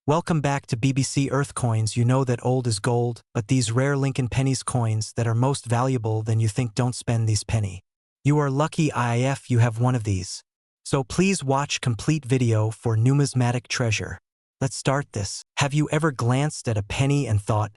Welcome back to BBC Earth Coins. You know that old is gold, but these rare Lincoln Pennies coins that are most valuable than you think, don't spend these penny. You are lucky if you have one of these. So please watch complete video for numismatic treasure. Let's start this. Have you ever glanced at a penny and thought,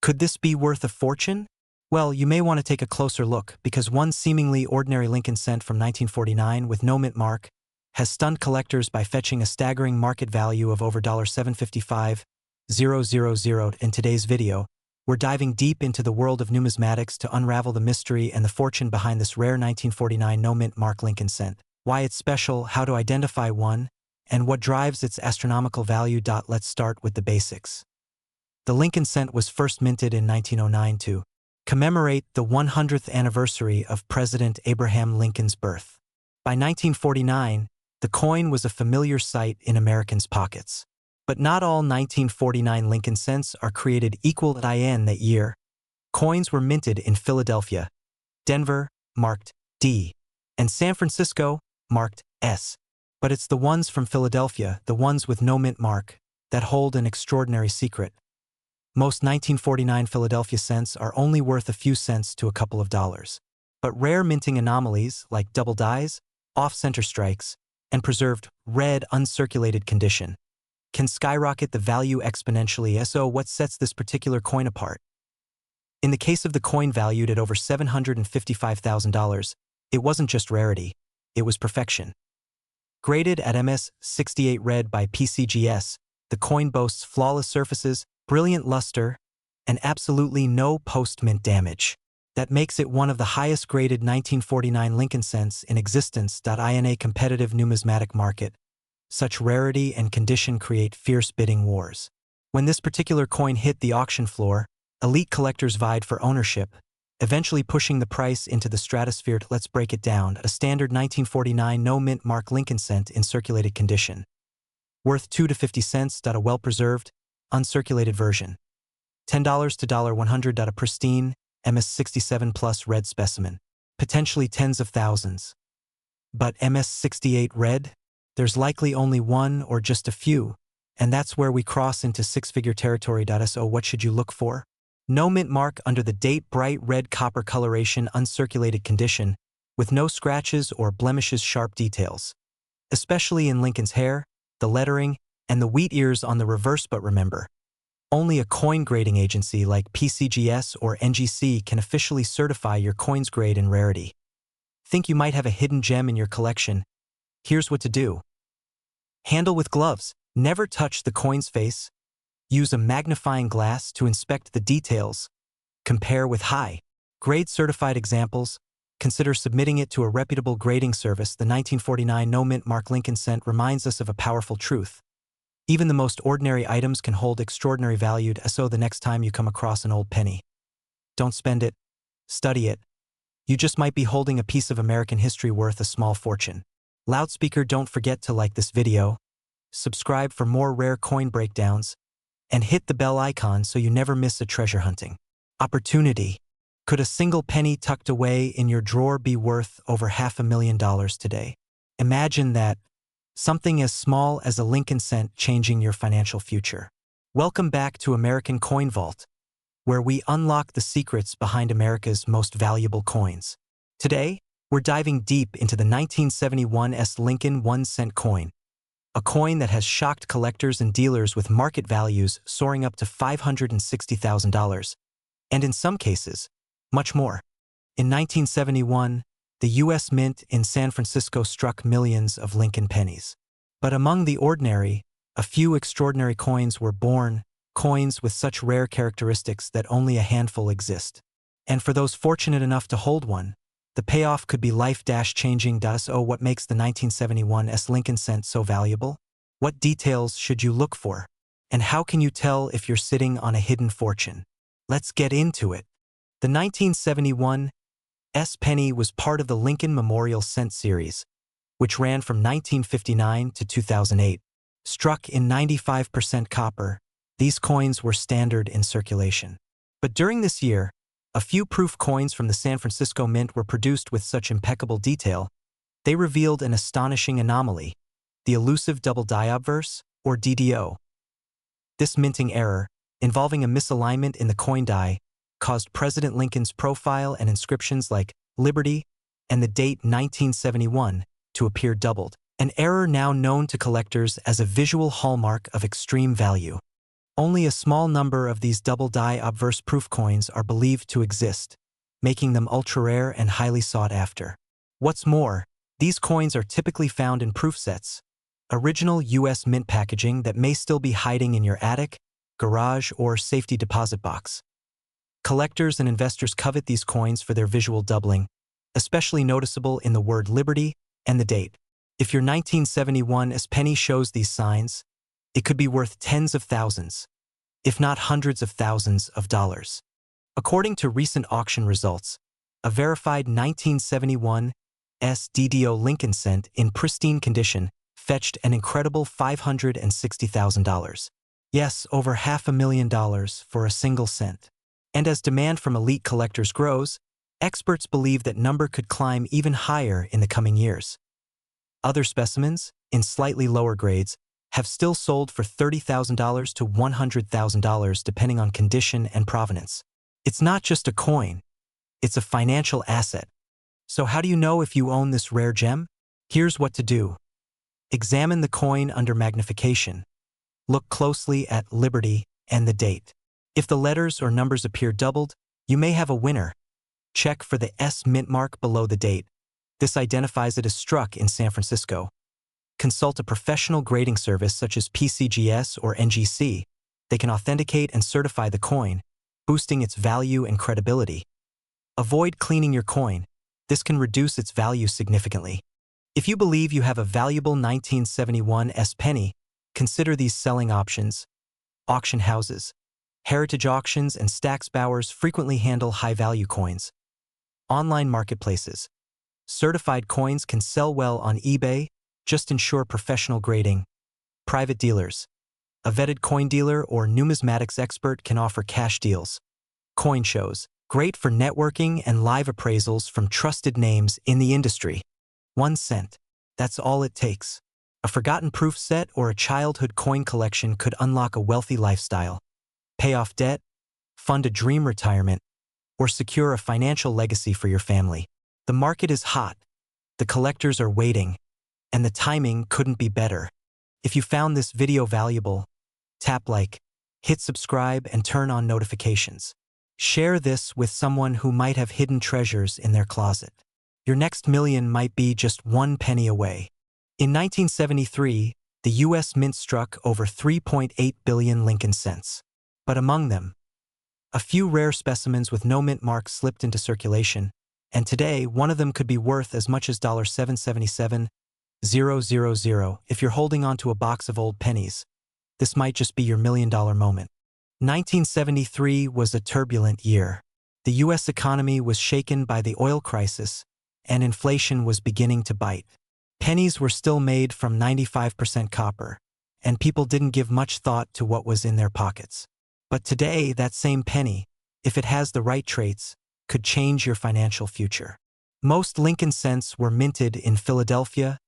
could this be worth a fortune? Well, you may want to take a closer look, because one seemingly ordinary Lincoln cent from 1949 with no mint mark has stunned collectors by fetching a staggering market value of over $755,000. In today's video, we're diving deep into the world of numismatics to unravel the mystery and the fortune behind this rare 1949 no mint mark Lincoln cent, why it's special, how to identify one, and what drives its astronomical value. Let's start with the basics. The Lincoln cent was first minted in 1909 to commemorate the 100th anniversary of President Abraham Lincoln's birth. By 1949, the coin was a familiar sight in Americans' pockets. But not all 1949 Lincoln cents are created equal. In that year, coins were minted in Philadelphia, Denver, marked D, and San Francisco, marked S. But it's the ones from Philadelphia, the ones with no mint mark, that hold an extraordinary secret. Most 1949 Philadelphia cents are only worth a few cents to a couple of dollars. But rare minting anomalies, like double dies, off-center strikes, and preserved red uncirculated condition, can skyrocket the value exponentially. So what sets this particular coin apart? In the case of the coin valued at over $755,000, it wasn't just rarity, it was perfection. Graded at MS68 red by PCGS, the coin boasts flawless surfaces, brilliant luster, and absolutely no post-mint damage. That makes it one of the highest graded 1949 Lincoln cents in existence. In a competitive numismatic market, such rarity and condition create fierce bidding wars. When this particular coin hit the auction floor, elite collectors vied for ownership, eventually pushing the price into the stratosphere. Let's break it down. A standard 1949 no mint mark Lincoln cent in circulated condition, worth 2 to 50 cents. A well-preserved, uncirculated version, $10 to $100. A pristine MS67 plus red specimen, potentially tens of thousands. But MS68 red? There's likely only one or just a few, and that's where we cross into six-figure territory. So what should you look for? No mint mark under the date, bright red copper coloration, uncirculated condition, with no scratches or blemishes, sharp details, especially in Lincoln's hair, the lettering, and the wheat ears on the reverse. But remember, only a coin grading agency like PCGS or NGC can officially certify your coin's grade and rarity. Think you might have a hidden gem in your collection? Here's what to do. Handle with gloves. Never touch the coin's face. Use a magnifying glass to inspect the details. Compare with high-grade certified examples. Consider submitting it to a reputable grading service. The 1949 no mint mark Lincoln cent reminds us of a powerful truth. Even the most ordinary items can hold extraordinary value. So the next time you come across an old penny, don't spend it, study it. You just might be holding a piece of American history worth a small fortune. Loudspeaker, don't forget to like this video, subscribe for more rare coin breakdowns, and hit the bell icon so you never miss a treasure hunting opportunity. Could a single penny tucked away in your drawer be worth over $500,000 today? Imagine that. Something as small as a Lincoln cent changing your financial future. Welcome back to American Coin Vault, where we unlock the secrets behind America's most valuable coins. Today, we're diving deep into the 1971 Lincoln 1-cent coin, a coin that has shocked collectors and dealers with market values soaring up to $560,000, and in some cases, much more. In 1971, the U.S. Mint in San Francisco struck millions of Lincoln pennies. But among the ordinary, a few extraordinary coins were born, coins with such rare characteristics that only a handful exist. And for those fortunate enough to hold one, the payoff could be life-changing. So what makes the 1971 Lincoln cent so valuable? What details should you look for? And how can you tell if you're sitting on a hidden fortune? Let's get into it. The 1971 penny was part of the Lincoln Memorial Cent series, which ran from 1959 to 2008. Struck in 95% copper, these coins were standard in circulation. But during this year, a few proof coins from the San Francisco Mint were produced with such impeccable detail, they revealed an astonishing anomaly, the elusive double die obverse, or DDO. This minting error, involving a misalignment in the coin die, caused President Lincoln's profile and inscriptions like Liberty and the date 1971 to appear doubled, an error now known to collectors as a visual hallmark of extreme value. Only a small number of these double-die obverse proof coins are believed to exist, making them ultra-rare and highly sought after. What's more, these coins are typically found in proof sets, original U.S. mint packaging that may still be hiding in your attic, garage, or safety deposit box. Collectors and investors covet these coins for their visual doubling, especially noticeable in the word Liberty and the date. If your 1971 penny shows these signs, it could be worth tens of thousands, if not hundreds of thousands of dollars. According to recent auction results, a verified 1971 DDO Lincoln cent in pristine condition fetched an incredible $560,000. Yes, over $500,000 for a single cent. And as demand from elite collectors grows, experts believe that number could climb even higher in the coming years. Other specimens, in slightly lower grades, have still sold for $30,000 to $100,000 depending on condition and provenance. It's not just a coin, it's a financial asset. So how do you know if you own this rare gem? Here's what to do. Examine the coin under magnification. Look closely at Liberty and the date. If the letters or numbers appear doubled, you may have a winner. Check for the S mint mark below the date. This identifies it as struck in San Francisco. Consult a professional grading service such as PCGS or NGC. They can authenticate and certify the coin, boosting its value and credibility. Avoid cleaning your coin. This can reduce its value significantly. If you believe you have a valuable 1971 penny, consider these selling options. Auction houses, heritage auctions, and Stax Bowers frequently handle high-value coins. Online marketplaces. Certified coins can sell well on eBay, just ensure professional grading. Private dealers. A vetted coin dealer or numismatics expert can offer cash deals. Coin shows. Great for networking and live appraisals from trusted names in the industry. 1 cent. That's all it takes. A forgotten proof set or a childhood coin collection could unlock a wealthy lifestyle. Pay off debt, fund a dream retirement, or secure a financial legacy for your family. The market is hot. The collectors are waiting. And the timing couldn't be better. If you found this video valuable, tap like, hit subscribe, and turn on notifications. Share this with someone who might have hidden treasures in their closet. Your next million might be just 1 penny away. In 1973, the U.S. Mint struck over 3.8 billion Lincoln cents. But among them, a few rare specimens with no mint mark slipped into circulation, and today one of them could be worth as much as $777,000. If you're holding onto a box of old pennies, this might just be your million-dollar moment. 1973 was a turbulent year. The U.S. economy was shaken by the oil crisis, and inflation was beginning to bite. Pennies were still made from 95% copper, and people didn't give much thought to what was in their pockets. But today, that same penny, if it has the right traits, could change your financial future. Most Lincoln cents were minted in Philadelphia,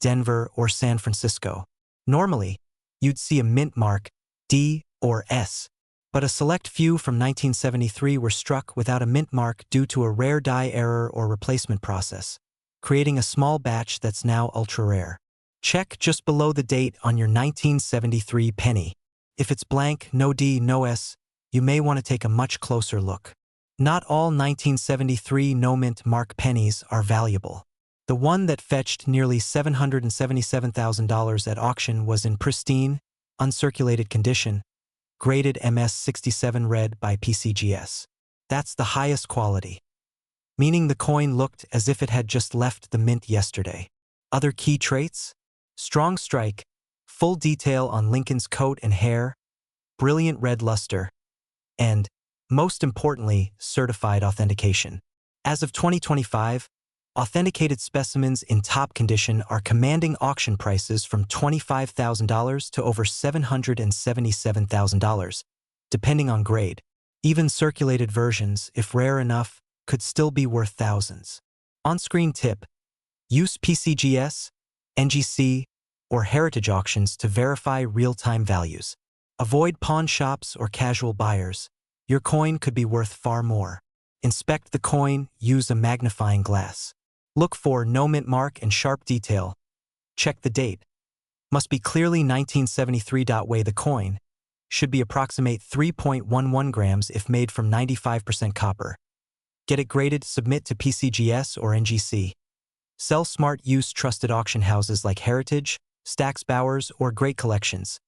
Denver, or San Francisco. Normally, you'd see a mint mark, D or S, but a select few from 1973 were struck without a mint mark due to a rare die error or replacement process, creating a small batch that's now ultra-rare. Check just below the date on your 1973 penny. If it's blank, no D, no S, you may want to take a much closer look. Not all 1973 no-mint mark pennies are valuable. The one that fetched nearly $777,000 at auction was in pristine, uncirculated condition, graded MS67 red by PCGS. That's the highest quality, meaning the coin looked as if it had just left the mint yesterday. Other key traits? Strong strike, full detail on Lincoln's coat and hair, brilliant red luster, and, most importantly, certified authentication. As of 2025, authenticated specimens in top condition are commanding auction prices from $25,000 to over $777,000, depending on grade. Even circulated versions, if rare enough, could still be worth thousands. On-screen tip: use PCGS, NGC, or heritage auctions to verify real-time values. Avoid pawn shops or casual buyers. Your coin could be worth far more. Inspect the coin, use a magnifying glass. Look for no mint mark and sharp detail. Check the date. Must be clearly 1973. Weigh the coin. Should be approximate 3.11 grams if made from 95% copper. Get it graded, submit to PCGS or NGC. Sell smart, use trusted auction houses like Heritage, Stax Bowers, or Great Collections.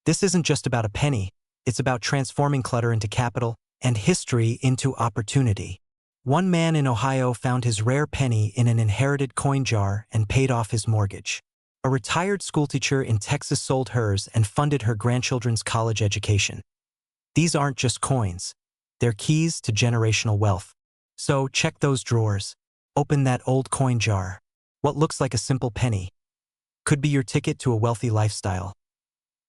This isn't just about a penny, it's about transforming clutter into capital and history into opportunity. One man in Ohio found his rare penny in an inherited coin jar and paid off his mortgage. A retired schoolteacher in Texas sold hers and funded her grandchildren's college education. These aren't just coins. They're keys to generational wealth. So check those drawers. Open that old coin jar. What looks like a simple penny could be your ticket to a wealthy lifestyle.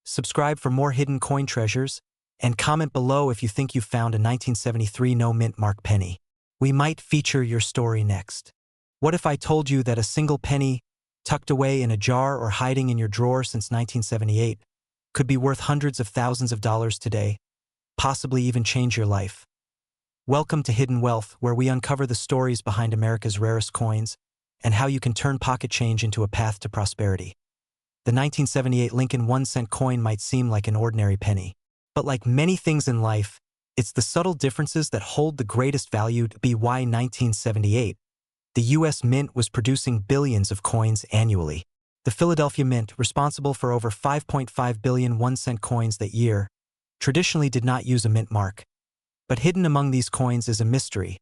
Subscribe for more hidden coin treasures, and comment below if you think you found a 1973 no mint mark penny. We might feature your story next. What if I told you that a single penny, tucked away in a jar or hiding in your drawer since 1978, could be worth hundreds of thousands of dollars today, possibly even change your life? Welcome to Hidden Wealth, where we uncover the stories behind America's rarest coins and how you can turn pocket change into a path to prosperity. The 1978 Lincoln 1-cent coin might seem like an ordinary penny, but like many things in life, it's the subtle differences that hold the greatest value. By 1978, the U.S. Mint was producing billions of coins annually. The Philadelphia Mint, responsible for over 5.5 billion 1-cent coins that year, traditionally did not use a mint mark. But hidden among these coins is a mystery,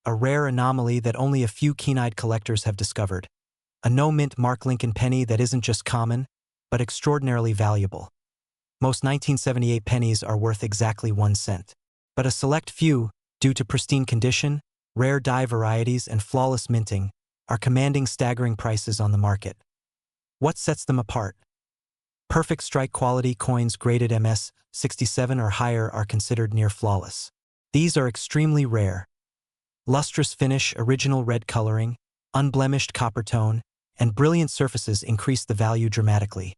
a rare anomaly that only a few keen-eyed collectors have discovered. A no-mint mark Lincoln penny that isn't just common, but extraordinarily valuable. Most 1978 pennies are worth exactly 1 cent. But a select few, due to pristine condition, rare die varieties, and flawless minting, are commanding staggering prices on the market. What sets them apart? Perfect strike quality coins graded MS 67 or higher are considered near flawless. These are extremely rare. Lustrous finish, original red coloring, unblemished copper tone, and brilliant surfaces increase the value dramatically.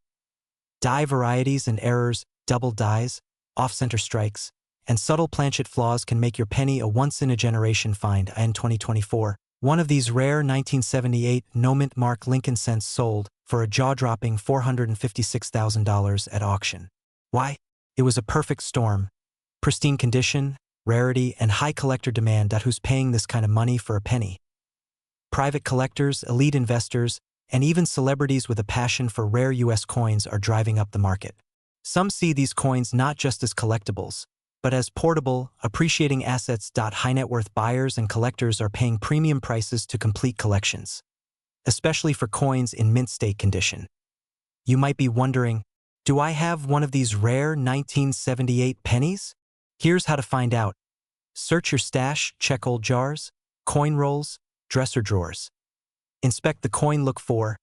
Die varieties and errors, double dies, off-center strikes, and subtle planchet flaws can make your penny a once-in-a-generation find. In 2024, one of these rare 1978 no-mint mark Lincoln cents sold for a jaw-dropping $456,000 at auction. Why? It was a perfect storm. Pristine condition, rarity, and high collector demand. Who's paying this kind of money for a penny? Private collectors, elite investors, and even celebrities with a passion for rare U.S. coins are driving up the market. Some see these coins not just as collectibles, but as portable, appreciating assets. High net worth buyers and collectors are paying premium prices to complete collections, especially for coins in mint state condition. You might be wondering, do I have one of these rare 1978 pennies? Here's how to find out. Search your stash, check old jars, coin rolls, dresser drawers. Inspect the coin, look for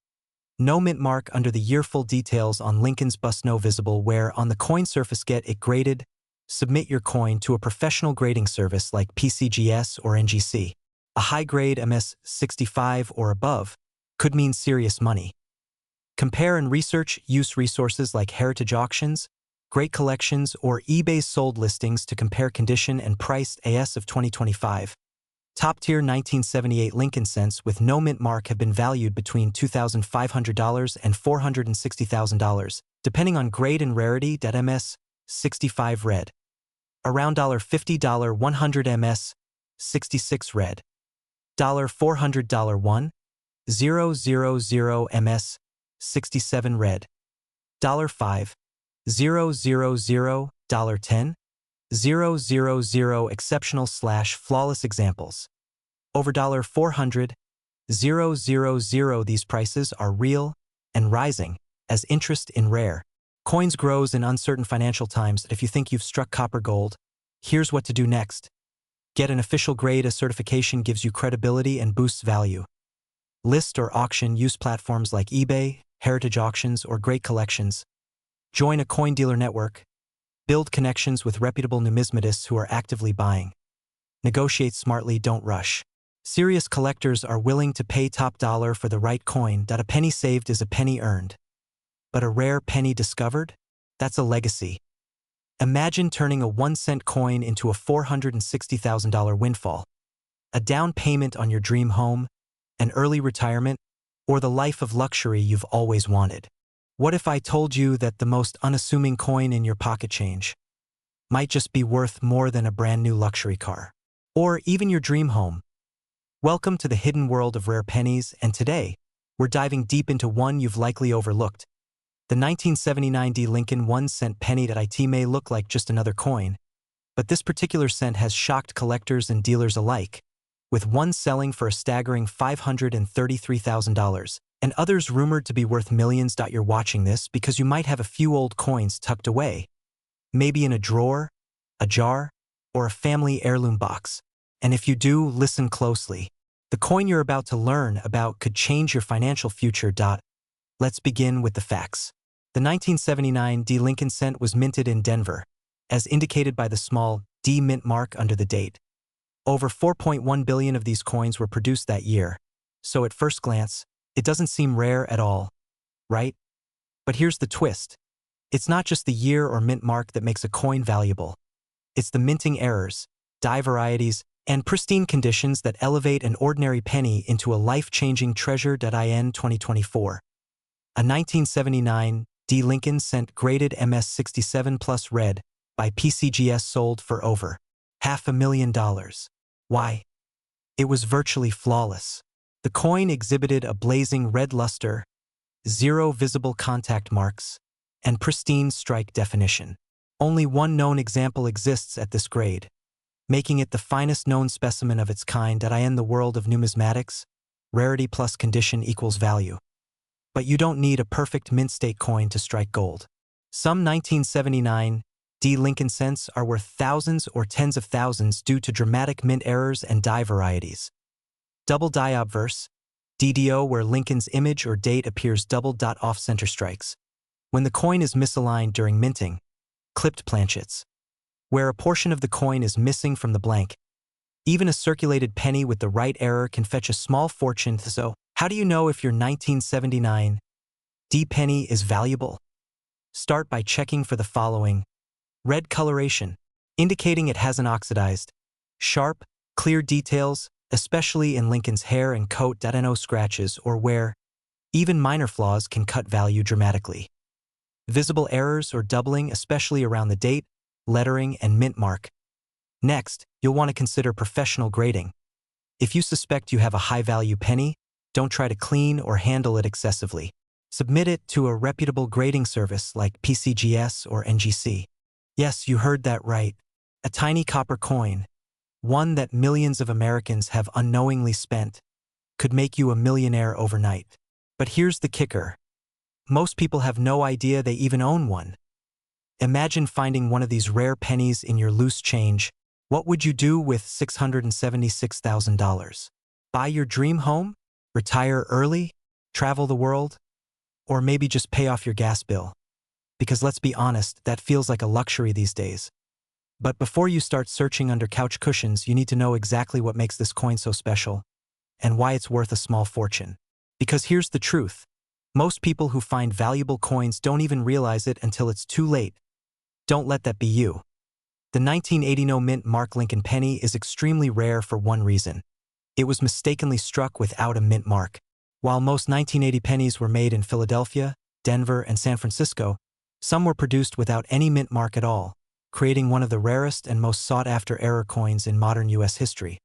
no mint mark under the year, full details on Lincoln's bust, no visible wear on the coin surface. Get it graded. Submit your coin to a professional grading service like PCGS or NGC. A high-grade MS 65 or above could mean serious money. Compare and research, use resources like Heritage Auctions, Great Collections, or eBay's sold listings to compare condition and price. As of 2025, top-tier 1978 Lincoln cents with no mint mark have been valued between $2,500 and $460,000, depending on grade and rarity. MS 65 red, around $50, 100 MS 66 red, $400, 1,000 MS 67 red, $5,000, $10,000, 000 exceptional / flawless examples. Over $400, 000. These prices are real and rising as interest in rare coins grows in uncertain financial times. If you think you've struck copper gold, here's what to do next. Get an official grade. A certification gives you credibility and boosts value. List or auction, use platforms like eBay, Heritage Auctions, or Great Collections. Join a coin dealer network. Build connections with reputable numismatists who are actively buying. Negotiate smartly, don't rush. Serious collectors are willing to pay top dollar for the right coin. A penny saved is a penny earned. But a rare penny discovered? That's a legacy. Imagine turning a 1-cent coin into a $460,000 windfall, a down payment on your dream home, an early retirement, or the life of luxury you've always wanted. What if I told you that the most unassuming coin in your pocket change might just be worth more than a brand new luxury car, or even your dream home? Welcome to the hidden world of rare pennies, and today, we're diving deep into one you've likely overlooked. The 1979 D. Lincoln 1-cent penny at IT may look like just another coin, but this particular cent has shocked collectors and dealers alike, with one selling for a staggering $533,000, and others rumored to be worth millions. You're watching this because you might have a few old coins tucked away, maybe in a drawer, a jar, or a family heirloom box. And if you do, listen closely. The coin you're about to learn about could change your financial future. Let's begin with the facts. The 1979 D. Lincoln cent was minted in Denver, as indicated by the small D mint mark under the date. Over 4.1 billion of these coins were produced that year, so at first glance, it doesn't seem rare at all, right? But here's the twist. It's not just the year or mint mark that makes a coin valuable. It's the minting errors, die varieties, and pristine conditions that elevate an ordinary penny into a life-changing treasure. In 2024, a 1979 D. Lincoln cent graded MS67 Plus Red by PCGS sold for over $500,000. Why? It was virtually flawless. The coin exhibited a blazing red luster, zero visible contact marks, and pristine strike definition. Only one known example exists at this grade, making it the finest known specimen of its kind. In the world of numismatics, rarity plus condition equals value. But you don't need a perfect mint state coin to strike gold. Some 1979 D. Lincoln cents are worth thousands or tens of thousands due to dramatic mint errors and die varieties. Double die obverse, DDO, where Lincoln's image or date appears double dot off-center strikes. When the coin is misaligned during minting. Clipped planchets, where a portion of the coin is missing from the blank. Even a circulated penny with the right error can fetch a small fortune. So, how do you know if your 1979 D penny is valuable? Start by checking for the following. Red coloration, indicating it hasn't oxidized. Sharp, clear details, especially in Lincoln's hair and coat. No scratches or wear. Even minor flaws can cut value dramatically. Visible errors or doubling, especially around the date, lettering, and mint mark. Next, you'll want to consider professional grading. If you suspect you have a high-value penny, don't try to clean or handle it excessively. Submit it to a reputable grading service like PCGS or NGC. Yes, you heard that right. A tiny copper coin, one that millions of Americans have unknowingly spent, could make you a millionaire overnight. But here's the kicker. Most people have no idea they even own one. Imagine finding one of these rare pennies in your loose change. What would you do with $676,000? Buy your dream home? Retire early? Travel the world? Or maybe just pay off your gas bill? Because let's be honest, that feels like a luxury these days. But before you start searching under couch cushions, you need to know exactly what makes this coin so special and why it's worth a small fortune. Because here's the truth. Most people who find valuable coins don't even realize it until it's too late. Don't let that be you. The 1980 no mint mark Lincoln penny is extremely rare for one reason. It was mistakenly struck without a mint mark. While most 1980 pennies were made in Philadelphia, Denver, and San Francisco, some were produced without any mint mark at all, creating one of the rarest and most sought-after error coins in modern U.S. history.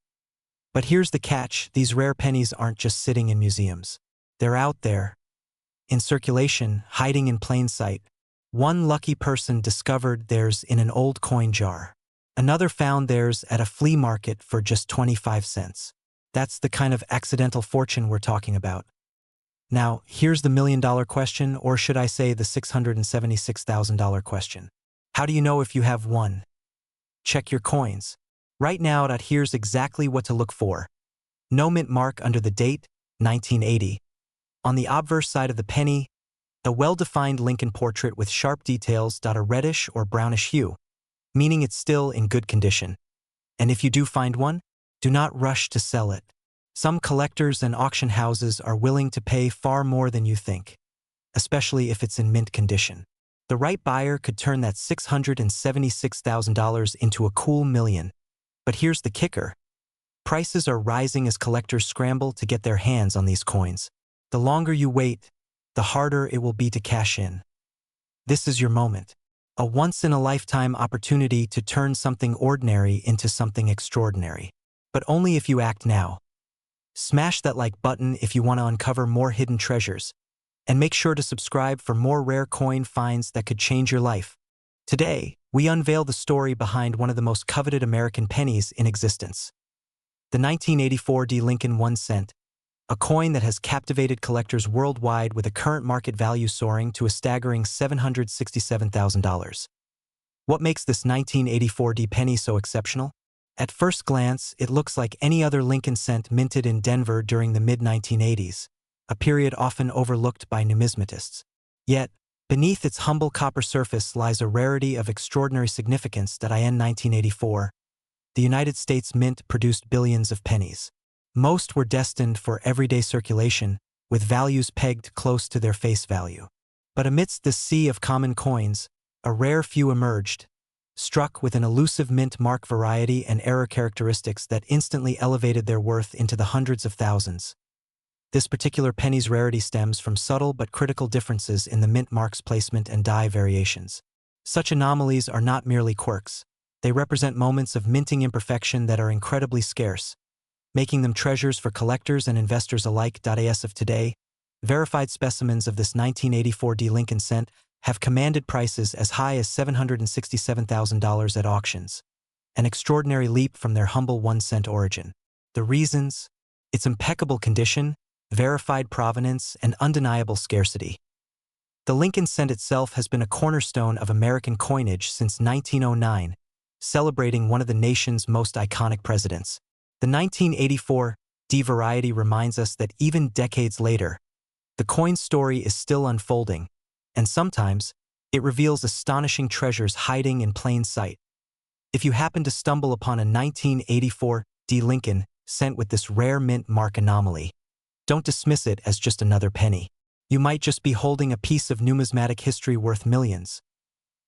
But here's the catch. These rare pennies aren't just sitting in museums. They're out there, in circulation, hiding in plain sight. One lucky person discovered theirs in an old coin jar. Another found theirs at a flea market for just 25 cents. That's the kind of accidental fortune we're talking about. Now, here's the million-dollar question, or should I say the $676,000 question. How do you know if you have one? Check your coins. Right now, here's exactly what to look for. No mint mark under the date, 1980. On the obverse side of the penny, a well-defined Lincoln portrait with sharp details. A reddish or brownish hue, meaning it's still in good condition. And if you do find one, do not rush to sell it. Some collectors and auction houses are willing to pay far more than you think, especially if it's in mint condition. The right buyer could turn that $676,000 into a cool million. But here's the kicker. Prices are rising as collectors scramble to get their hands on these coins. The longer you wait, the harder it will be to cash in. This is your moment. A once-in-a-lifetime opportunity to turn something ordinary into something extraordinary. But only if you act now. Smash that like button if you want to uncover more hidden treasures. And make sure to subscribe for more rare coin finds that could change your life. Today, we unveil the story behind one of the most coveted American pennies in existence. The 1984 D. Lincoln 1 cent, a coin that has captivated collectors worldwide with a current market value soaring to a staggering $767,000. What makes this 1984 D penny so exceptional? At first glance, it looks like any other Lincoln cent minted in Denver during the mid-1980s, a period often overlooked by numismatists. Yet, beneath its humble copper surface lies a rarity of extraordinary significance that in 1984, the United States Mint produced billions of pennies. Most were destined for everyday circulation, with values pegged close to their face value. But amidst this sea of common coins, a rare few emerged, struck with an elusive mint mark variety and error characteristics that instantly elevated their worth into the hundreds of thousands. This particular penny's rarity stems from subtle but critical differences in the mint mark's placement and die variations. Such anomalies are not merely quirks. They represent moments of minting imperfection that are incredibly scarce, making them treasures for collectors and investors alike. As of today, verified specimens of this 1984 D. Lincoln cent have commanded prices as high as $767,000 at auctions, an extraordinary leap from their humble 1 cent origin. The reasons? Its impeccable condition, verified provenance, and undeniable scarcity. The Lincoln cent itself has been a cornerstone of American coinage since 1909, celebrating one of the nation's most iconic presidents. The 1984 D variety reminds us that even decades later, the coin's story is still unfolding, and sometimes it reveals astonishing treasures hiding in plain sight. If you happen to stumble upon a 1984 D Lincoln cent with this rare mint mark anomaly, don't dismiss it as just another penny. You might just be holding a piece of numismatic history worth millions.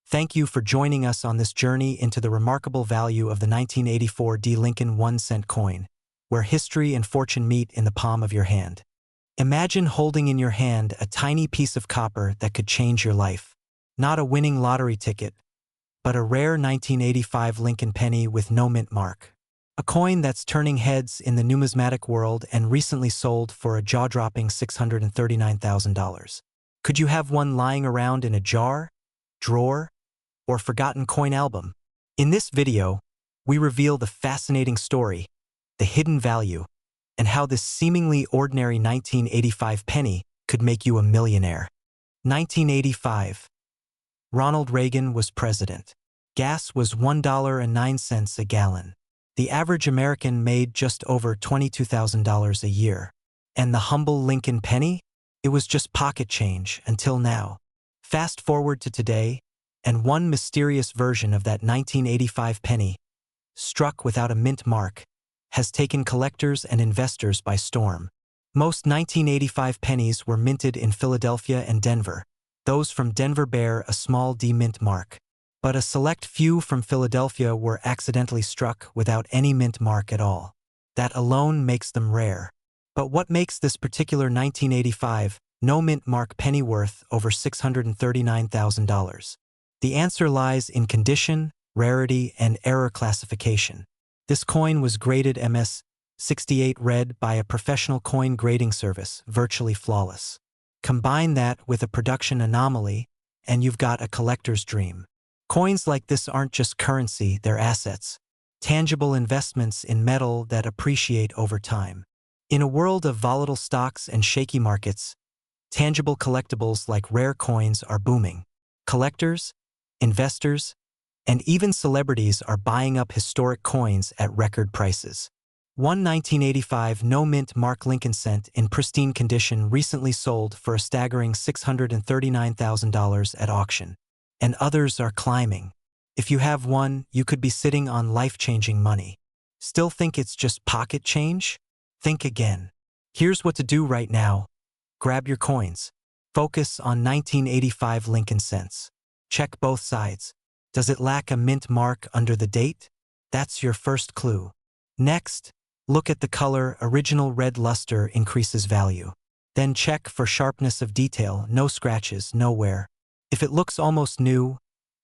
Thank you for joining us on this journey into the remarkable value of the 1984 D. Lincoln 1 cent coin, where history and fortune meet in the palm of your hand. Imagine holding in your hand a tiny piece of copper that could change your life. Not a winning lottery ticket, but a rare 1985 Lincoln penny with no mint mark. A coin that's turning heads in the numismatic world and recently sold for a jaw-dropping $639,000. Could you have one lying around in a jar, drawer, or forgotten coin album? In this video, we reveal the fascinating story, the hidden value, and how this seemingly ordinary 1985 penny could make you a millionaire. 1985. Ronald Reagan was president. Gas was $1.09 a gallon. The average American made just over $22,000 a year. And the humble Lincoln penny? It was just pocket change until now. Fast forward to today, and one mysterious version of that 1985 penny, struck without a mint mark, has taken collectors and investors by storm. Most 1985 pennies were minted in Philadelphia and Denver. Those from Denver bear a small D mint mark. But a select few from Philadelphia were accidentally struck without any mint mark at all. That alone makes them rare. But what makes this particular 1985 no mint mark penny worth over $639,000? The answer lies in condition, rarity, and error classification. This coin was graded MS-68 red by a professional coin grading service, virtually flawless. Combine that with a production anomaly, and you've got a collector's dream. Coins like this aren't just currency, they're assets, tangible investments in metal that appreciate over time. In a world of volatile stocks and shaky markets, tangible collectibles like rare coins are booming. Collectors, investors, and even celebrities are buying up historic coins at record prices. One 1985 no-mint mark Lincoln cent in pristine condition recently sold for a staggering $639,000 at auction. And others are climbing. If you have one, you could be sitting on life-changing money. Still think it's just pocket change? Think again. Here's what to do right now. Grab your coins. Focus on 1985 Lincoln cents. Check both sides. Does it lack a mint mark under the date? That's your first clue. Next, look at the color. Original red luster increases value. Then check for sharpness of detail, no scratches, no wear. If it looks almost new,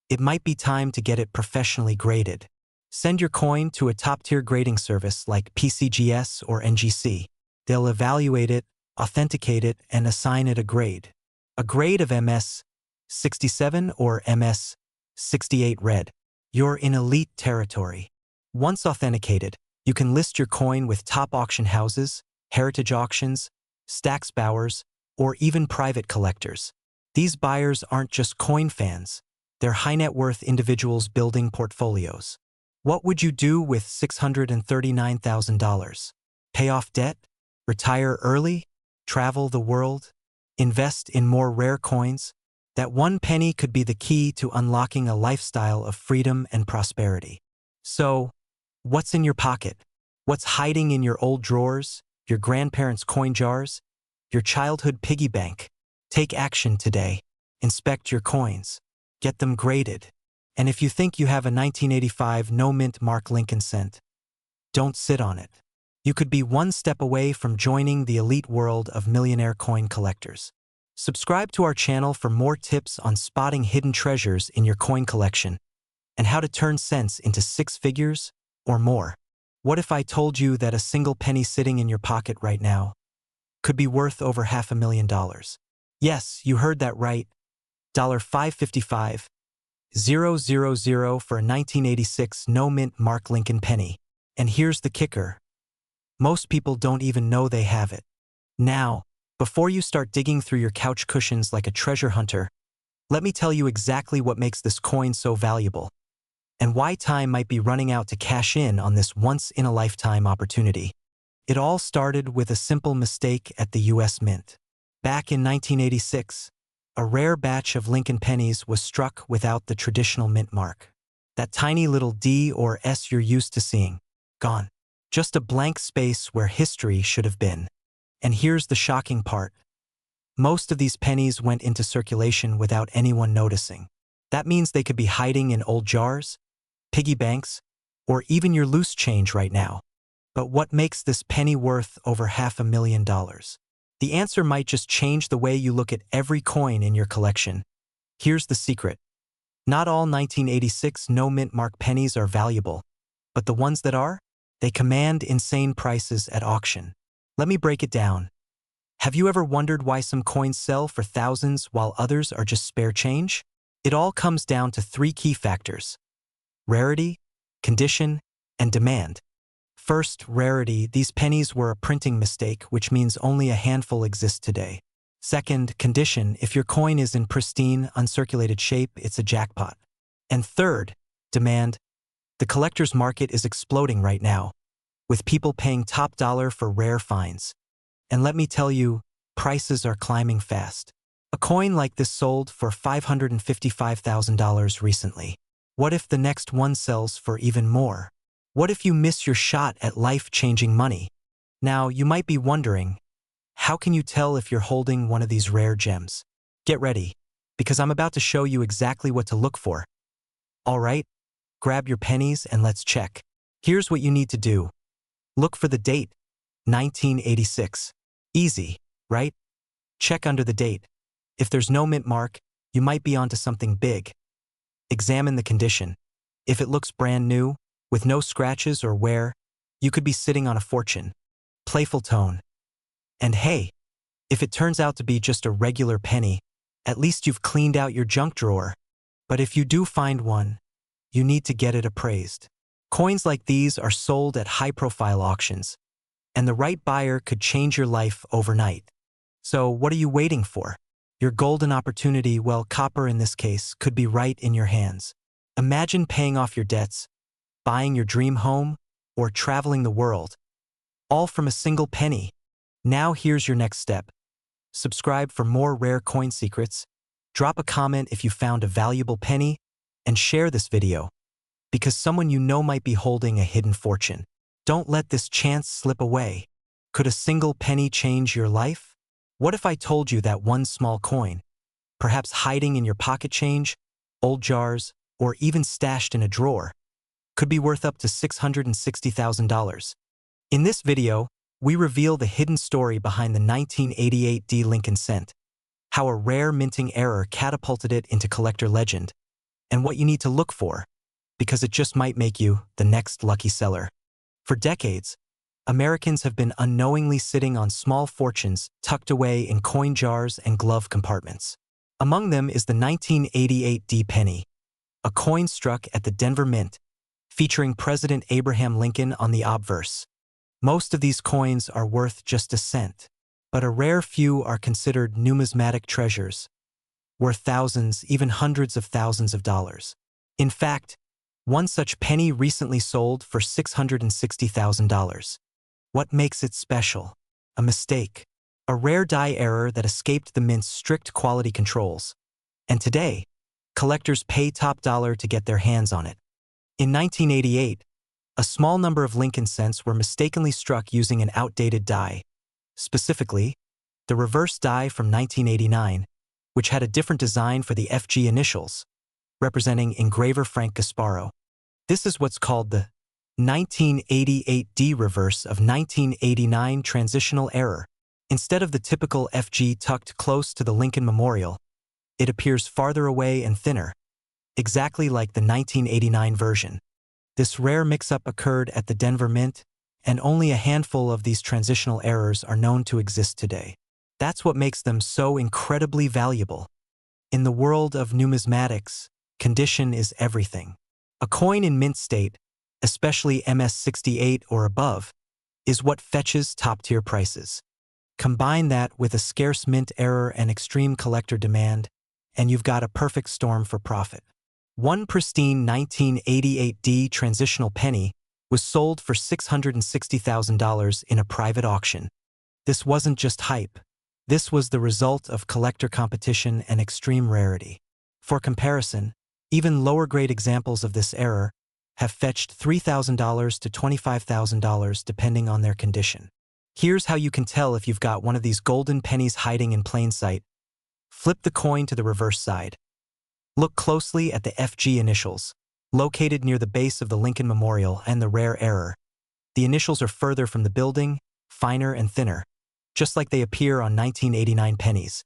it might be time to get it professionally graded. Send your coin to a top-tier grading service like PCGS or NGC. They'll evaluate it, authenticate it, and assign it a grade. A grade of MS 67 or MS 68 red. You're in elite territory. Once authenticated, you can list your coin with top auction houses, heritage auctions, stacks bowers, or even private collectors. These buyers aren't just coin fans. They're high-net-worth individuals building portfolios. What would you do with $639,000? Pay off debt? Retire early? Travel the world? Invest in more rare coins? That one penny could be the key to unlocking a lifestyle of freedom and prosperity. So, what's in your pocket? What's hiding in your old drawers, your grandparents' coin jars, your childhood piggy bank? Take action today. Inspect your coins. Get them graded. And if you think you have a 1985 no-mint Mark Lincoln cent, don't sit on it. You could be one step away from joining the elite world of millionaire coin collectors. Subscribe to our channel for more tips on spotting hidden treasures in your coin collection and how to turn cents into six figures or more. What if I told you that a single penny sitting in your pocket right now could be worth over $500,000? Yes, you heard that right. $555,000 for a 1986 no-mint Mark Lincoln penny. And here's the kicker. Most people don't even know they have it. Now, before you start digging through your couch cushions like a treasure hunter, let me tell you exactly what makes this coin so valuable and why time might be running out to cash in on this once-in-a-lifetime opportunity. It all started with a simple mistake at the U.S. Mint. Back in 1986, a rare batch of Lincoln pennies was struck without the traditional mint mark. That tiny little D or S you're used to seeing. Gone. Just a blank space where history should have been. And here's the shocking part. Most of these pennies went into circulation without anyone noticing. That means they could be hiding in old jars, piggy banks, or even your loose change right now. But what makes this penny worth over $500,000? The answer might just change the way you look at every coin in your collection. Here's the secret. Not all 1986 no-mint mark pennies are valuable, but the ones that are, they command insane prices at auction. Let me break it down. Have you ever wondered why some coins sell for thousands while others are just spare change? It all comes down to three key factors: rarity, condition, and demand. First, rarity. These pennies were a printing mistake, which means only a handful exist today. Second, condition. If your coin is in pristine, uncirculated shape, it's a jackpot. And third, demand. The collector's market is exploding right now, with people paying top dollar for rare finds. And let me tell you, prices are climbing fast. A coin like this sold for $555,000 recently. What if the next one sells for even more? What if you miss your shot at life-changing money? Now, you might be wondering, how can you tell if you're holding one of these rare gems? Get ready, because I'm about to show you exactly what to look for. All right, grab your pennies and let's check. Here's what you need to do. Look for the date, 1986. Easy, right? Check under the date. If there's no mint mark, you might be onto something big. Examine the condition. If it looks brand new, with no scratches or wear, you could be sitting on a fortune. Playful tone. And hey, if it turns out to be just a regular penny, at least you've cleaned out your junk drawer. But if you do find one, you need to get it appraised. Coins like these are sold at high-profile auctions, and the right buyer could change your life overnight. So what are you waiting for? Your golden opportunity, well, copper in this case, could be right in your hands. Imagine paying off your debts, buying your dream home, or traveling the world, all from a single penny. Now here's your next step. Subscribe for more rare coin secrets, drop a comment if you found a valuable penny, and share this video, because someone you know might be holding a hidden fortune. Don't let this chance slip away. Could a single penny change your life? What if I told you that one small coin, perhaps hiding in your pocket change, old jars, or even stashed in a drawer, could be worth up to $660,000. In this video, we reveal the hidden story behind the 1988 D Lincoln cent, how a rare minting error catapulted it into collector legend, and what you need to look for, because it just might make you the next lucky seller. For decades, Americans have been unknowingly sitting on small fortunes tucked away in coin jars and glove compartments. Among them is the 1988 D penny, a coin struck at the Denver Mint, featuring President Abraham Lincoln on the obverse. Most of these coins are worth just a cent, but a rare few are considered numismatic treasures, worth thousands, even hundreds of thousands of dollars. In fact, one such penny recently sold for $660,000. What makes it special? A mistake. A rare die error that escaped the Mint's strict quality controls. And today, collectors pay top dollar to get their hands on it. In 1988, a small number of Lincoln cents were mistakenly struck using an outdated die. Specifically, the reverse die from 1989, which had a different design for the FG initials, representing engraver Frank Gasparo. This is what's called the 1988 D reverse of 1989 transitional error. Instead of the typical FG tucked close to the Lincoln Memorial, it appears farther away and thinner, exactly like the 1989 version. This rare mix-up occurred at the Denver Mint, and only a handful of these transitional errors are known to exist today. That's what makes them so incredibly valuable. In the world of numismatics, condition is everything. A coin in mint state, especially MS-68 or above, is what fetches top-tier prices. Combine that with a scarce mint error and extreme collector demand, and you've got a perfect storm for profit. One pristine 1988 D transitional penny was sold for $660,000 in a private auction. This wasn't just hype. This was the result of collector competition and extreme rarity. For comparison, even lower-grade examples of this error have fetched $3,000 to $25,000 depending on their condition. Here's how you can tell if you've got one of these golden pennies hiding in plain sight. Flip the coin to the reverse side. Look closely at the FG initials, located near the base of the Lincoln Memorial and the rare error. The initials are further from the building, finer and thinner, just like they appear on 1989 pennies.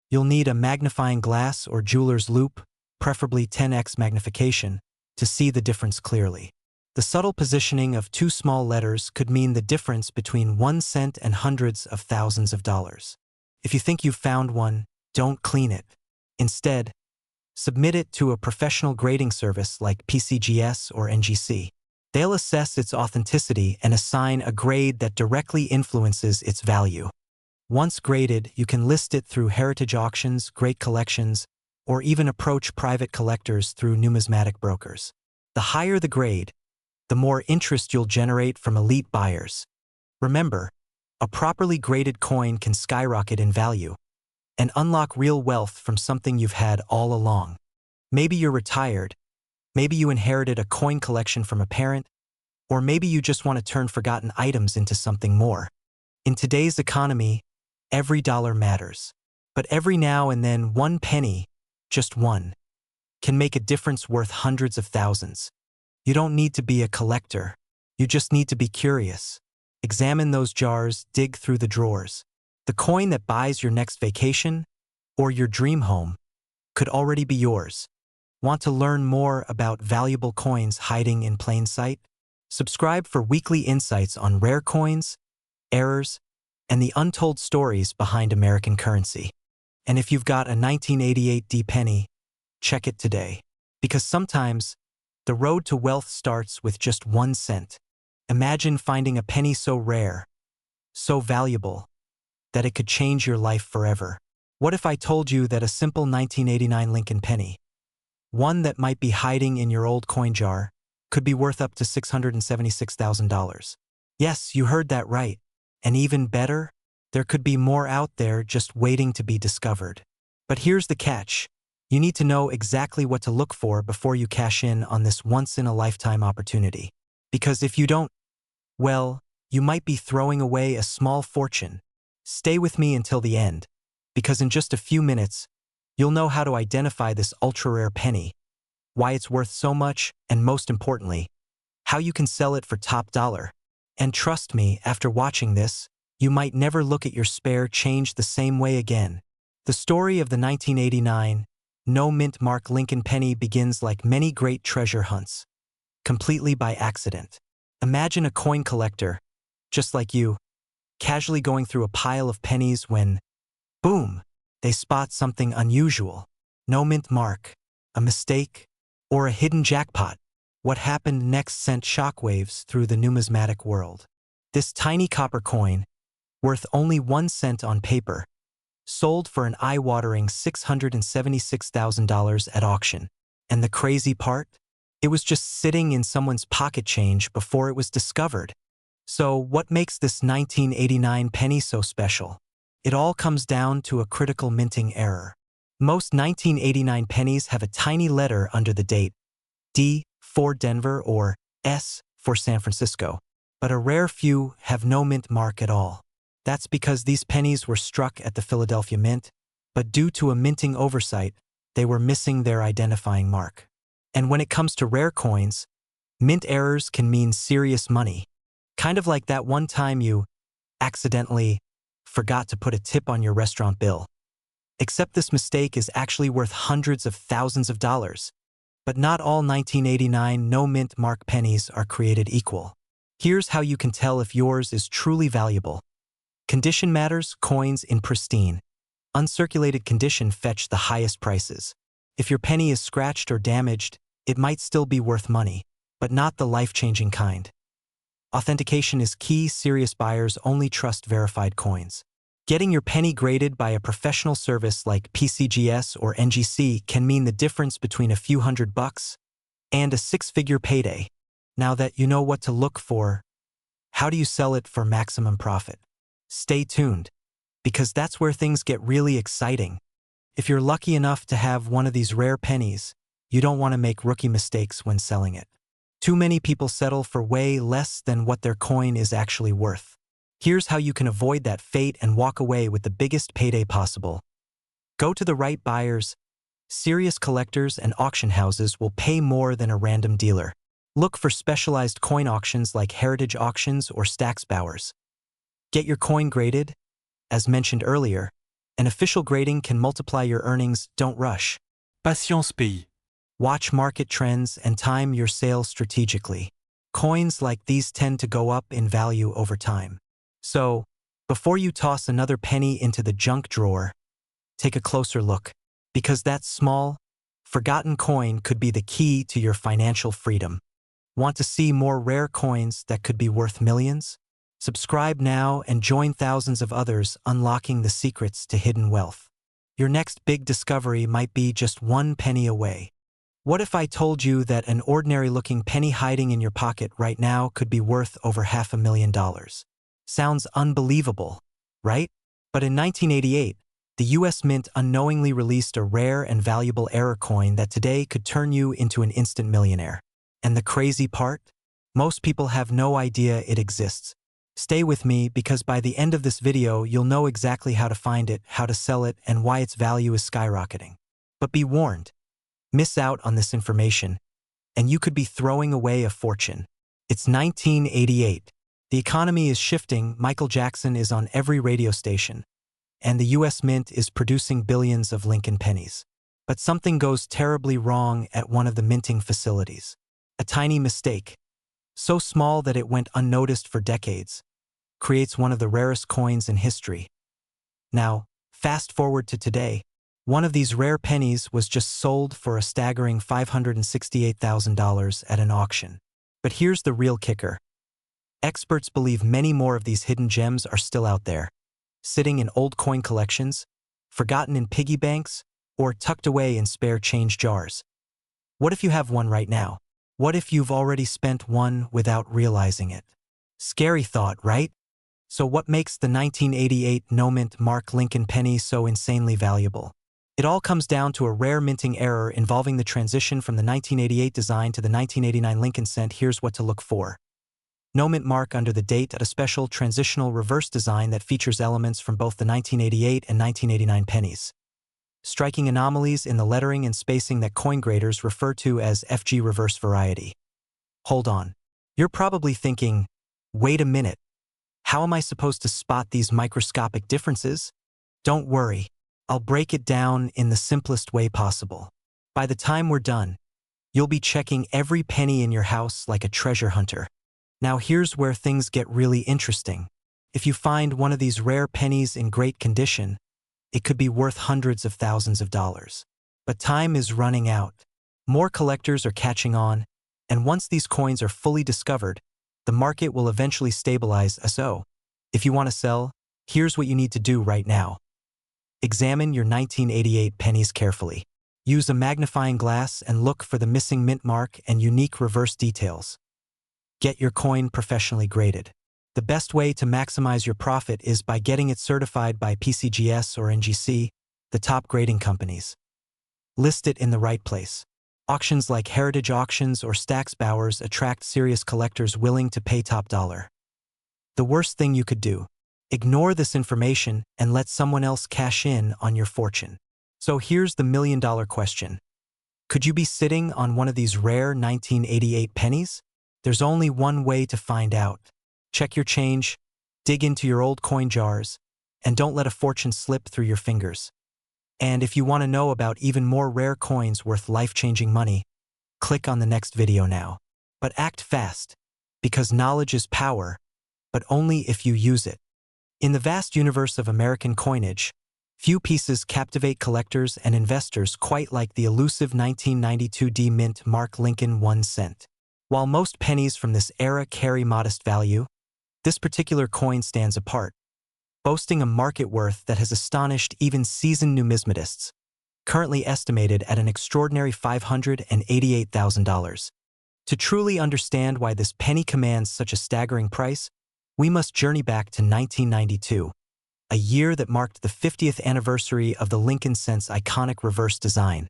You'll need a magnifying glass or jeweler's loupe, preferably 10x magnification, to see the difference clearly. The subtle positioning of two small letters could mean the difference between 1 cent and hundreds of thousands of dollars. If you think you've found one, don't clean it. Instead, submit it to a professional grading service like PCGS or NGC. They'll assess its authenticity and assign a grade that directly influences its value. Once graded, you can list it through heritage auctions, great collections, or even approach private collectors through numismatic brokers. The higher the grade, the more interest you'll generate from elite buyers. Remember, a properly graded coin can skyrocket in value and unlock real wealth from something you've had all along. Maybe you're retired, maybe you inherited a coin collection from a parent, or maybe you just want to turn forgotten items into something more. In today's economy, every dollar matters. But every now and then, one penny, just one, can make a difference worth hundreds of thousands. You don't need to be a collector. You just need to be curious. Examine those jars, dig through the drawers. The coin that buys your next vacation or your dream home could already be yours. Want to learn more about valuable coins hiding in plain sight? Subscribe for weekly insights on rare coins, errors, and the untold stories behind American currency. And if you've got a 1988 D penny, check it today. Because sometimes, the road to wealth starts with just 1 cent. Imagine finding a penny so rare, so valuable, that it could change your life forever. What if I told you that a simple 1989 Lincoln penny, one that might be hiding in your old coin jar, could be worth up to $676,000? Yes, you heard that right. And even better, there could be more out there just waiting to be discovered. But here's the catch. You need to know exactly what to look for before you cash in on this once-in-a-lifetime opportunity. Because if you don't, well, you might be throwing away a small fortune. Stay with me until the end, because in just a few minutes, you'll know how to identify this ultra-rare penny why it's worth so much, and most importantly, how you can sell it for top dollar. And trust me, after watching this, you might never look at your spare change the same way again. The story of the 1989 no-mint mark Lincoln penny begins like many great treasure hunts, completely by accident. Imagine a coin collector, just like you, casually going through a pile of pennies when, boom, they spot something unusual. No-mint mark, a mistake, or a hidden jackpot. What happened next sent shockwaves through the numismatic world. This tiny copper coin, worth only 1 cent on paper, sold for an eye-watering $676,000 at auction. And the crazy part? It was just sitting in someone's pocket change before it was discovered. So what makes this 1989 penny so special? It all comes down to a critical minting error. Most 1989 pennies have a tiny letter under the date, D for Denver or S for San Francisco, but a rare few have no mint mark at all. That's because these pennies were struck at the Philadelphia Mint, but due to a minting oversight, they were missing their identifying mark. And when it comes to rare coins, mint errors can mean serious money. Kind of like that one time you accidentally forgot to put a tip on your restaurant bill. Except this mistake is actually worth hundreds of thousands of dollars. But not all 1989 no-mint mark pennies are created equal. Here's how you can tell if yours is truly valuable. Condition matters. Coins in pristine, uncirculated condition fetch the highest prices. If your penny is scratched or damaged, it might still be worth money, but not the life-changing kind. Authentication is key. Serious buyers only trust verified coins. Getting your penny graded by a professional service like PCGS or NGC can mean the difference between a few $100 and a six-figure payday. Now that you know what to look for, how do you sell it for maximum profit? Stay tuned, because that's where things get really exciting. If you're lucky enough to have one of these rare pennies, you don't want to make rookie mistakes when selling it. Too many people settle for way less than what their coin is actually worth. Here's how you can avoid that fate and walk away with the biggest payday possible. Go to the right buyers. Serious collectors and auction houses will pay more than a random dealer. Look for specialized coin auctions like Heritage Auctions or Stax Bowers. Get your coin graded. As mentioned earlier, an official grading can multiply your earnings. Don't rush. Patience pays. Watch market trends and time your sales strategically. Coins like these tend to go up in value over time. So, before you toss another penny into the junk drawer, take a closer look, because that small, forgotten coin could be the key to your financial freedom. Want to see more rare coins that could be worth millions? Subscribe now and join thousands of others unlocking the secrets to hidden wealth. Your next big discovery might be just 1 penny away. What if I told you that an ordinary-looking penny hiding in your pocket right now could be worth over $500,000? Sounds unbelievable, right? But in 1988, the US Mint unknowingly released a rare and valuable error coin that today could turn you into an instant millionaire. And the crazy part? Most people have no idea it exists. Stay with me, because by the end of this video, you'll know exactly how to find it, how to sell it, and why its value is skyrocketing. But be warned, miss out on this information, and you could be throwing away a fortune. It's 1988. The economy is shifting. Michael Jackson is on every radio station, and the US Mint is producing billions of Lincoln pennies. But something goes terribly wrong at one of the minting facilities. A tiny mistake, so small that it went unnoticed for decades, creates one of the rarest coins in history. Now, fast forward to today. One of these rare pennies was just sold for a staggering $568,000 at an auction. But here's the real kicker. Experts believe many more of these hidden gems are still out there, sitting in old coin collections, forgotten in piggy banks, or tucked away in spare change jars. What if you have one right now? What if you've already spent one without realizing it? Scary thought, right? So what makes the 1988 no-mint mark Lincoln penny so insanely valuable? It all comes down to a rare minting error involving the transition from the 1988 design to the 1989 Lincoln cent. Here's what to look for. No mint mark under the date at a special transitional reverse design that features elements from both the 1988 and 1989 pennies. striking anomalies in the lettering and spacing that coin graders refer to as FG reverse variety. Hold on. You're probably thinking, wait a minute, how am I supposed to spot these microscopic differences? Don't worry, I'll break it down in the simplest way possible. By the time we're done, you'll be checking every penny in your house like a treasure hunter. Now here's where things get really interesting. If you find one of these rare pennies in great condition, it could be worth hundreds of thousands of dollars. But time is running out. More collectors are catching on, and once these coins are fully discovered, the market will eventually stabilize. So, if you want to sell, here's what you need to do right now. Examine your 1988 pennies carefully. Use a magnifying glass and look for the missing mint mark and unique reverse details. Get your coin professionally graded. The best way to maximize your profit is by getting it certified by PCGS or NGC, the top grading companies. List it in the right place. Auctions like Heritage Auctions or Stack's Bowers attract serious collectors willing to pay top dollar. The worst thing you could do: ignore this information and let someone else cash in on your fortune. So here's the million-dollar question. Could you be sitting on one of these rare 1988 pennies? There's only one way to find out. Check your change, dig into your old coin jars, and don't let a fortune slip through your fingers. And if you want to know about even more rare coins worth life-changing money, click on the next video now. But act fast, because knowledge is power, but only if you use it. In the vast universe of American coinage, few pieces captivate collectors and investors quite like the elusive 1992 D Mint Mark Lincoln 1 cent. While most pennies from this era carry modest value, this particular coin stands apart, boasting a market worth that has astonished even seasoned numismatists, currently estimated at an extraordinary $588,000. To truly understand why this penny commands such a staggering price, we must journey back to 1992, a year that marked the 50th anniversary of the Lincoln Cent's iconic reverse design,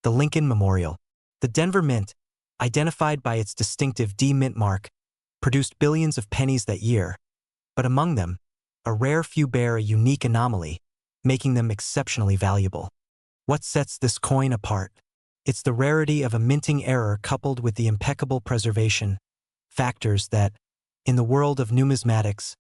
the Lincoln Memorial. The Denver Mint, identified by its distinctive D Mint mark, produced billions of pennies that year, but among them, a rare few bear a unique anomaly, making them exceptionally valuable. What sets this coin apart? It's the rarity of a minting error coupled with the impeccable preservation, factors that, in the world of numismatics,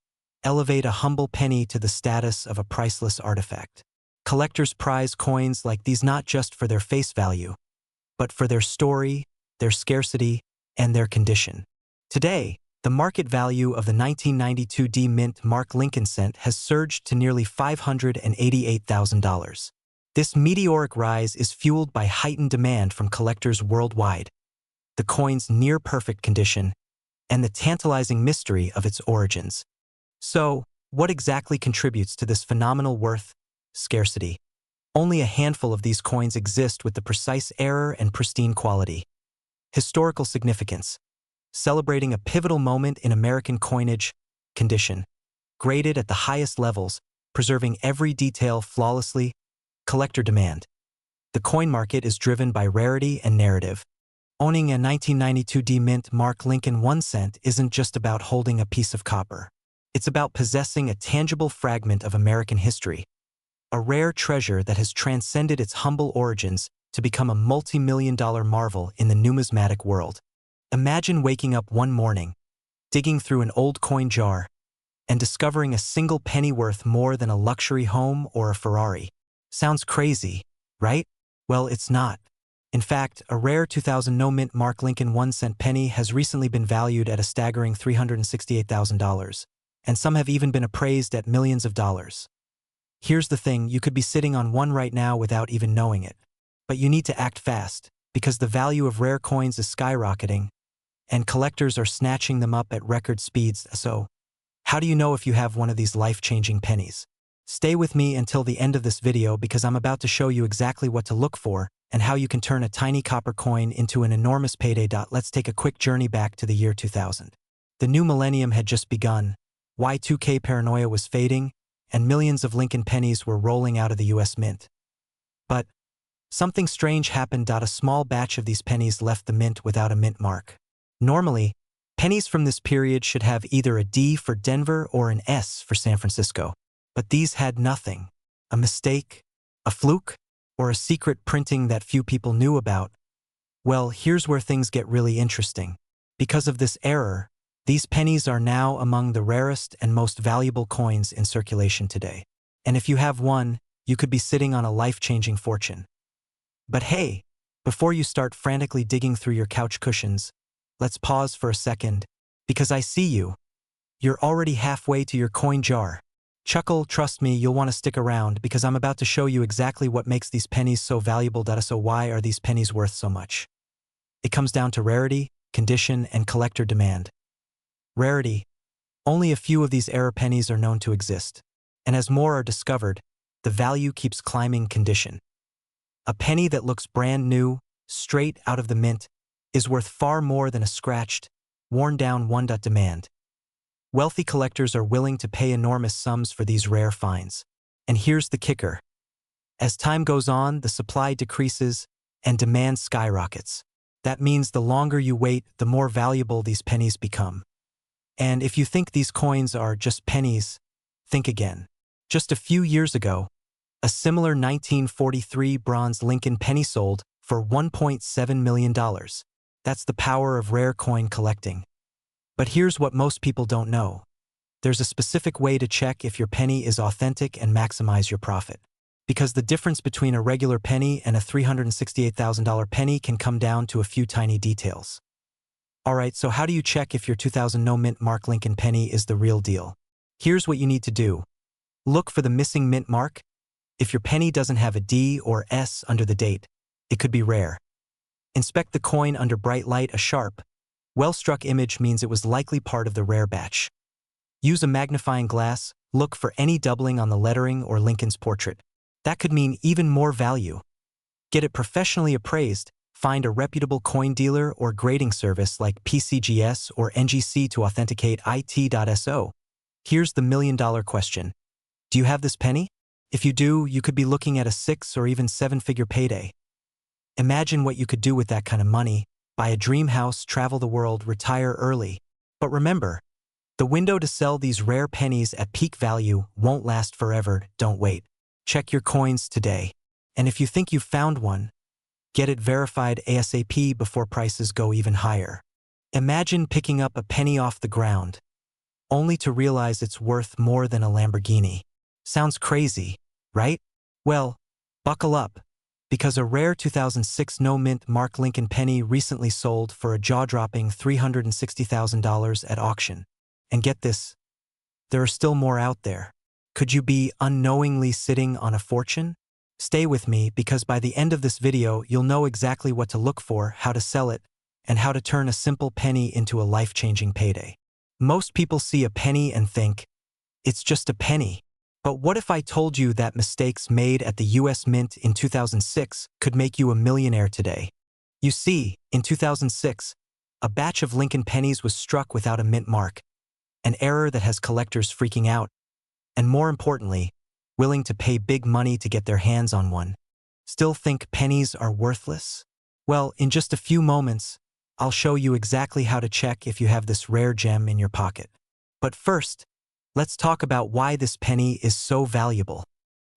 elevate a humble penny to the status of a priceless artifact. Collectors prize coins like these not just for their face value, but for their story, their scarcity, and their condition. Today, the market value of the 1992 D Mint Mark Lincoln cent has surged to nearly $588,000. This meteoric rise is fueled by heightened demand from collectors worldwide, the coin's near-perfect condition, and the tantalizing mystery of its origins. So, what exactly contributes to this phenomenal worth? Scarcity. Only a handful of these coins exist with the precise error and pristine quality. Historical significance. Celebrating a pivotal moment in American coinage, condition. Graded at the highest levels, preserving every detail flawlessly. Collector demand. The coin market is driven by rarity and narrative. Owning a 1992 D Mint Mark Lincoln 1 cent isn't just about holding a piece of copper. It's about possessing a tangible fragment of American history, a rare treasure that has transcended its humble origins to become a multi-million-dollar marvel in the numismatic world. Imagine waking up one morning, digging through an old coin jar, and discovering a single penny worth more than a luxury home or a Ferrari. Sounds crazy, right? Well, it's not. In fact, a rare 2000 no-mint Mark Lincoln 1 cent penny has recently been valued at a staggering $368,000, and some have even been appraised at millions of dollars. Here's the thing, you could be sitting on one right now without even knowing it. But you need to act fast, because the value of rare coins is skyrocketing, and collectors are snatching them up at record speeds. So, how do you know if you have one of these life-changing pennies? Stay with me until the end of this video because I'm about to show you exactly what to look for and how you can turn a tiny copper coin into an enormous payday. Let's take a quick journey back to the year 2000. The new millennium had just begun, Y2K paranoia was fading, and millions of Lincoln pennies were rolling out of the US Mint. But something strange happened. A small batch of these pennies left the mint without a mint mark. Normally, pennies from this period should have either a D for Denver or an S for San Francisco. But these had nothing. A mistake? A fluke? Or a secret printing that few people knew about? Well, here's where things get really interesting. Because of this error, these pennies are now among the rarest and most valuable coins in circulation today. And if you have one, you could be sitting on a life-changing fortune. But hey, before you start frantically digging through your couch cushions, let's pause for a second, because I see you. You're already halfway to your coin jar. Chuckle, trust me, you'll want to stick around because I'm about to show you exactly what makes these pennies so valuable. So why are these pennies worth so much? It comes down to rarity, condition, and collector demand. Rarity. Only a few of these error pennies are known to exist. And as more are discovered, the value keeps climbing. Condition. A penny that looks brand new, straight out of the mint, is worth far more than a scratched, worn-down one. Demand. Wealthy collectors are willing to pay enormous sums for these rare finds. And here's the kicker. As time goes on, the supply decreases and demand skyrockets. That means the longer you wait, the more valuable these pennies become. And if you think these coins are just pennies, think again. Just a few years ago, a similar 1943 bronze Lincoln penny sold for $1.7 million. That's the power of rare coin collecting. But here's what most people don't know. There's a specific way to check if your penny is authentic and maximize your profit. Because the difference between a regular penny and a $368,000 penny can come down to a few tiny details. Alright, so how do you check if your 2000 no mint mark Lincoln penny is the real deal? Here's what you need to do. Look for the missing mint mark. If your penny doesn't have a D or S under the date, it could be rare. Inspect the coin under bright light. A sharp, well-struck image means it was likely part of the rare batch. Use a magnifying glass. Look for any doubling on the lettering or Lincoln's portrait. That could mean even more value. Get it professionally appraised. Find a reputable coin dealer or grading service like PCGS or NGC to authenticate it.so. Here's the million-dollar question. Do you have this penny? If you do, you could be looking at a 6 or even 7-figure payday. Imagine what you could do with that kind of money. Buy a dream house, travel the world, retire early. But remember, the window to sell these rare pennies at peak value won't last forever. Don't wait. Check your coins today. And if you think you've found one, get it verified ASAP before prices go even higher. Imagine picking up a penny off the ground, only to realize it's worth more than a Lamborghini. Sounds crazy, right? Well, buckle up, because a rare 2006 no-mint mark Lincoln penny recently sold for a jaw-dropping $360,000 at auction. And get this, there are still more out there. Could you be unknowingly sitting on a fortune? Stay with me, because by the end of this video, you'll know exactly what to look for, how to sell it, and how to turn a simple penny into a life-changing payday. Most people see a penny and think, it's just a penny. But what if I told you that mistakes made at the US Mint in 2006 could make you a millionaire today? You see, in 2006, a batch of Lincoln pennies was struck without a mint mark, an error that has collectors freaking out, and more importantly, willing to pay big money to get their hands on one. Still think pennies are worthless? Well, in just a few moments, I'll show you exactly how to check if you have this rare gem in your pocket. But first, let's talk about why this penny is so valuable.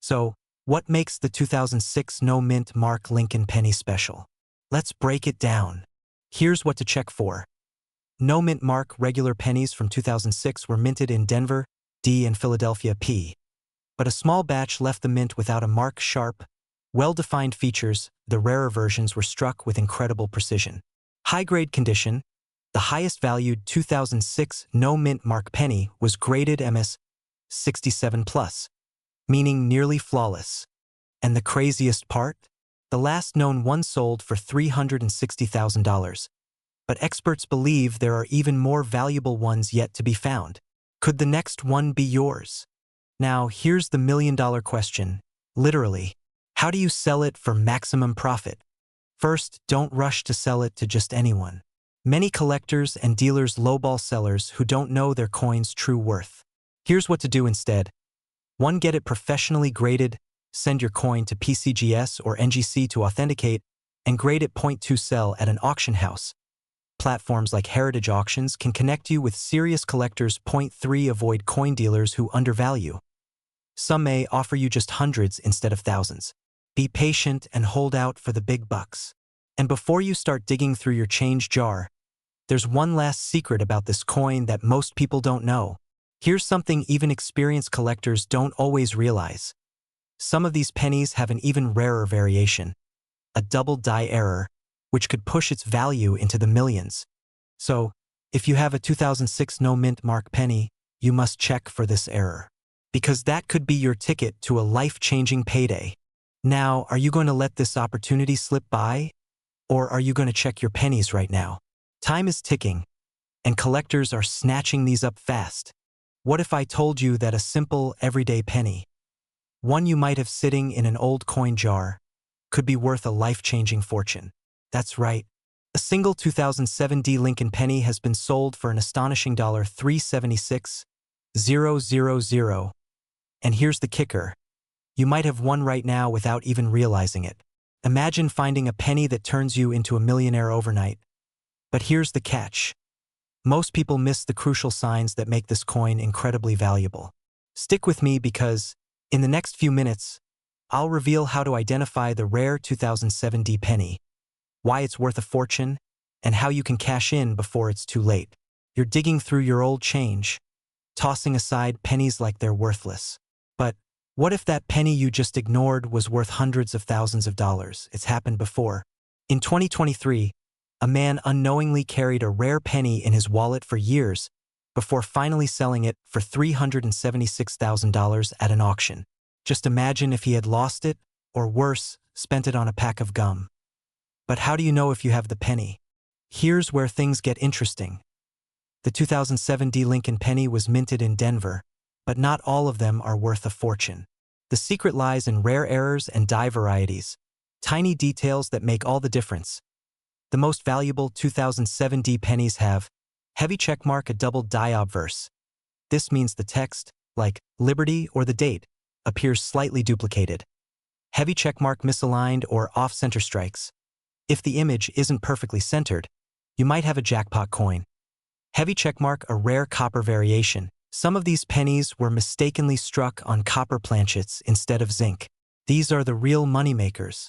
So, what makes the 2006 no-mint mark Lincoln penny special? Let's break it down. Here's what to check for. No-mint mark regular pennies from 2006 were minted in Denver, D and Philadelphia, P. But a small batch left the mint without a mark. Sharp, well-defined features. The rarer versions were struck with incredible precision. High-grade condition. The highest valued 2006 no-mint mark penny was graded MS 67+, meaning nearly flawless. And the craziest part? The last known one sold for $360,000. But experts believe there are even more valuable ones yet to be found. Could the next one be yours? Now, here's the million-dollar question. Literally, how do you sell it for maximum profit? First, don't rush to sell it to just anyone. Many collectors and dealers lowball sellers who don't know their coin's true worth. Here's what to do instead. 1. Get it professionally graded. Send your coin to PCGS or NGC to authenticate, and grade it. 2. Sell at an auction house. Platforms like Heritage Auctions can connect you with serious collectors. 3. Avoid coin dealers who undervalue. Some may offer you just hundreds instead of thousands. Be patient and hold out for the big bucks. And before you start digging through your change jar, there's one last secret about this coin that most people don't know. Here's something even experienced collectors don't always realize. Some of these pennies have an even rarer variation, a double die error, which could push its value into the millions. So, if you have a 2006 no mint mark penny, you must check for this error. Because that could be your ticket to a life-changing payday. Now, are you going to let this opportunity slip by? Or are you going to check your pennies right now? Time is ticking, and collectors are snatching these up fast. What if I told you that a simple, everyday penny, one you might have sitting in an old coin jar, could be worth a life-changing fortune? That's right. A single 2007 Lincoln penny has been sold for an astonishing $376,000. And here's the kicker. You might have won right now without even realizing it. Imagine finding a penny that turns you into a millionaire overnight. But here's the catch. Most people miss the crucial signs that make this coin incredibly valuable. Stick with me because, in the next few minutes, I'll reveal how to identify the rare 2007 penny, why it's worth a fortune, and how you can cash in before it's too late. You're digging through your old change, tossing aside pennies like they're worthless. But what if that penny you just ignored was worth hundreds of thousands of dollars? It's happened before. In 2023, a man unknowingly carried a rare penny in his wallet for years before finally selling it for $376,000 at an auction. Just imagine if he had lost it, or worse, spent it on a pack of gum. But how do you know if you have the penny? Here's where things get interesting. The 2007 Lincoln penny was minted in Denver, but not all of them are worth a fortune. The secret lies in rare errors and die varieties, tiny details that make all the difference. The most valuable 2007 pennies have heavy checkmark, a double die obverse. This means the text, like Liberty or the date, appears slightly duplicated. Heavy checkmark misaligned or off-center strikes. If the image isn't perfectly centered, you might have a jackpot coin. Heavy checkmark, a rare copper variation. Some of these pennies were mistakenly struck on copper planchets instead of zinc. These are the real moneymakers.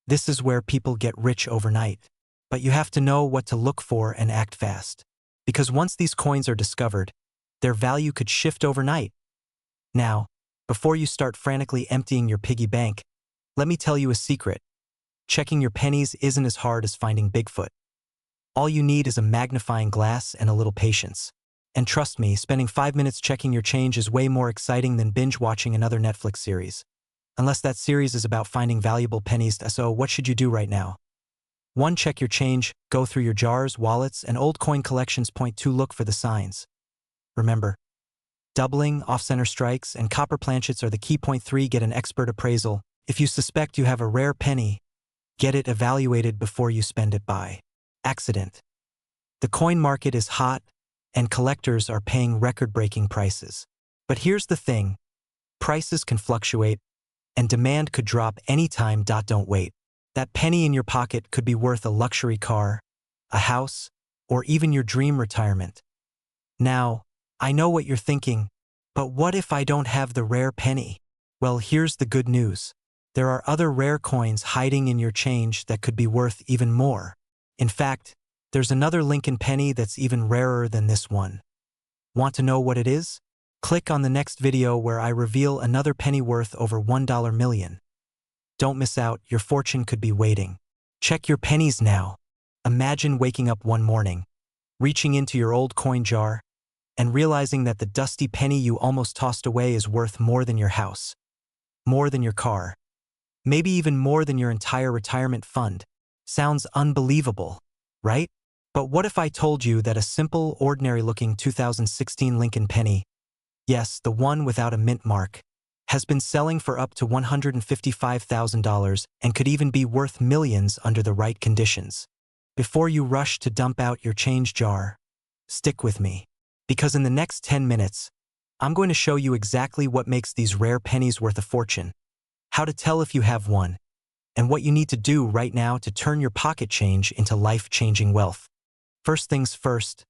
This is where people get rich overnight. But you have to know what to look for and act fast. Because once these coins are discovered, their value could shift overnight. Now, before you start frantically emptying your piggy bank, let me tell you a secret. Checking your pennies isn't as hard as finding Bigfoot. All you need is a magnifying glass and a little patience. And trust me, spending 5 minutes checking your change is way more exciting than binge-watching another Netflix series. Unless that series is about finding valuable pennies. So what should you do right now? 1. Check your change, go through your jars, wallets, and old coin collections. 2. Look for the signs. Remember, doubling, off-center strikes, and copper planchets are the key. 3. Get an expert appraisal. If you suspect you have a rare penny, get it evaluated before you spend it by accident. The coin market is hot, and collectors are paying record-breaking prices. But here's the thing. Prices can fluctuate, and demand could drop anytime. Don't wait. That penny in your pocket could be worth a luxury car, a house, or even your dream retirement. Now, I know what you're thinking, but what if I don't have the rare penny? Well, here's the good news. There are other rare coins hiding in your change that could be worth even more. In fact, there's another Lincoln penny that's even rarer than this one. Want to know what it is? Click on the next video where I reveal another penny worth over $1 million. Don't miss out, your fortune could be waiting. Check your pennies now. Imagine waking up one morning, reaching into your old coin jar, and realizing that the dusty penny you almost tossed away is worth more than your house, more than your car, maybe even more than your entire retirement fund. Sounds unbelievable, right? But what if I told you that a simple, ordinary-looking 2016 Lincoln penny, yes, the one without a mint mark, has been selling for up to $155,000 and could even be worth millions under the right conditions? Before you rush to dump out your change jar, stick with me. Because in the next 10 minutes, I'm going to show you exactly what makes these rare pennies worth a fortune, how to tell if you have one, and what you need to do right now to turn your pocket change into life-changing wealth. First things first,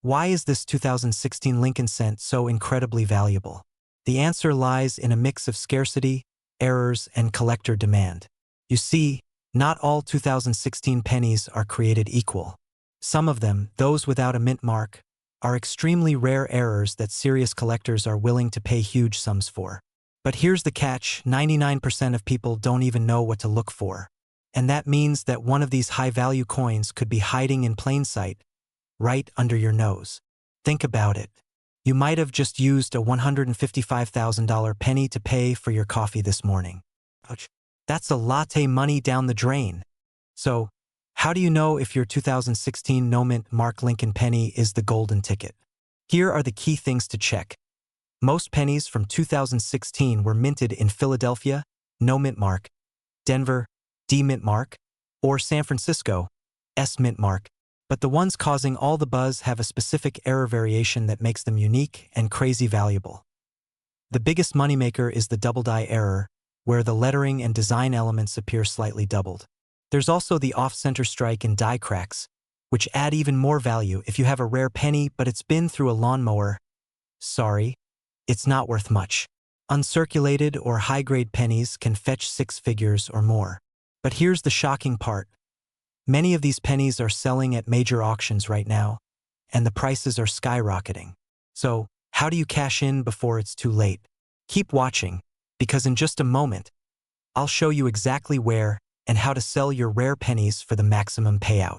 why is this 2016 Lincoln cent so incredibly valuable? The answer lies in a mix of scarcity errors, and collector demand. You see, not all 2016 pennies are created equal. Some of them, those without a mint mark, are extremely rare errors that serious collectors are willing to pay huge sums for. But here's the catch: 99% of people don't even know what to look for. And that means that one of these high-value coins could be hiding in plain sight, right under your nose. Think about it. You might have just used a $155,000 penny to pay for your coffee this morning. Ouch. That's a latte money down the drain. So, how do you know if your 2016 no-mint Mark Lincoln penny is the golden ticket? Here are the key things to check. Most pennies from 2016 were minted in Philadelphia, no mint mark, Denver, D mint mark, or San Francisco, S mint mark. But the ones causing all the buzz have a specific error variation that makes them unique and crazy valuable. The biggest moneymaker is the double die error, where the lettering and design elements appear slightly doubled. There's also the off-center strike and die cracks, which add even more value if you have a rare penny but it's been through a lawnmower. Sorry, it's not worth much. Uncirculated or high-grade pennies can fetch 6 figures or more. But here's the shocking part. Many of these pennies are selling at major auctions right now, and the prices are skyrocketing. So, how do you cash in before it's too late? Keep watching, because in just a moment, I'll show you exactly where and how to sell your rare pennies for the maximum payout.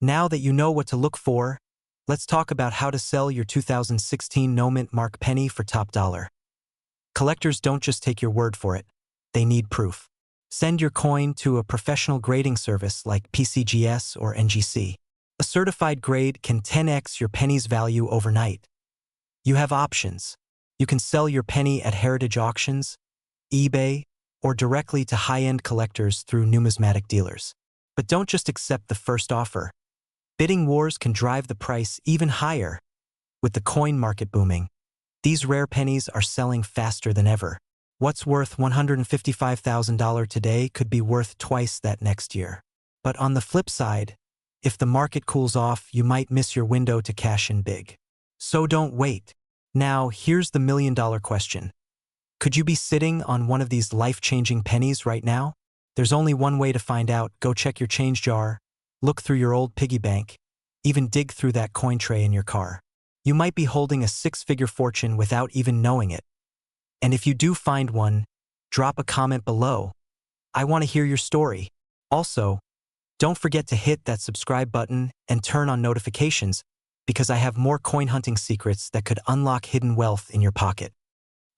Now that you know what to look for, let's talk about how to sell your 2016 no-mint mark penny for top dollar. Collectors don't just take your word for it, they need proof. Send your coin to a professional grading service like PCGS or NGC. A certified grade can 10x your penny's value overnight. You have options. You can sell your penny at heritage auctions, eBay, or directly to high-end collectors through numismatic dealers. But don't just accept the first offer. Bidding wars can drive the price even higher. With the coin market booming, these rare pennies are selling faster than ever. What's worth $155,000 today could be worth twice that next year. But on the flip side, if the market cools off, you might miss your window to cash in big. So don't wait. Now, here's the million-dollar question. Could you be sitting on one of these life-changing pennies right now? There's only one way to find out. Go check your change jar, look through your old piggy bank, even dig through that coin tray in your car. You might be holding a 6-figure fortune without even knowing it. And if you do find one, drop a comment below. I want to hear your story. Also, don't forget to hit that subscribe button and turn on notifications, because I have more coin hunting secrets that could unlock hidden wealth in your pocket.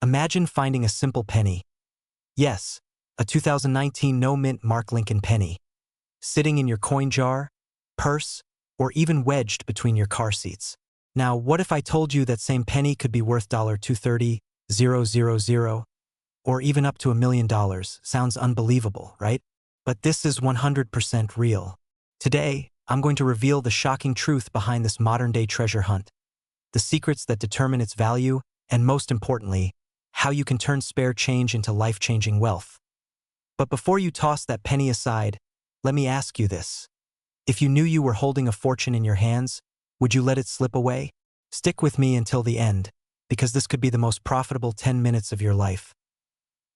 Imagine finding a simple penny. Yes, a 2019 no-mint Mark Lincoln penny, sitting in your coin jar, purse, or even wedged between your car seats. Now, what if I told you that same penny could be worth $230,000, or even up to $1 million? Sounds unbelievable, right? But this is 100% real. Today, I'm going to reveal the shocking truth behind this modern-day treasure hunt, the secrets that determine its value, and most importantly, how you can turn spare change into life-changing wealth. But before you toss that penny aside, let me ask you this. If you knew you were holding a fortune in your hands, would you let it slip away? Stick with me until the end, because this could be the most profitable 10 minutes of your life.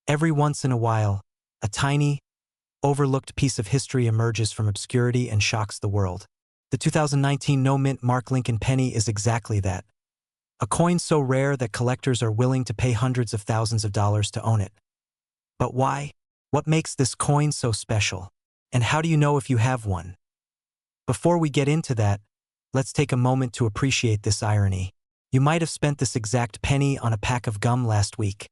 Every once in a while, a tiny, overlooked piece of history emerges from obscurity and shocks the world. The 2019 no-mint Mark Lincoln penny is exactly that. A coin so rare that collectors are willing to pay hundreds of thousands of dollars to own it. But why? What makes this coin so special? And how do you know if you have one? Before we get into that, let's take a moment to appreciate this irony. You might have spent this exact penny on a pack of gum last week,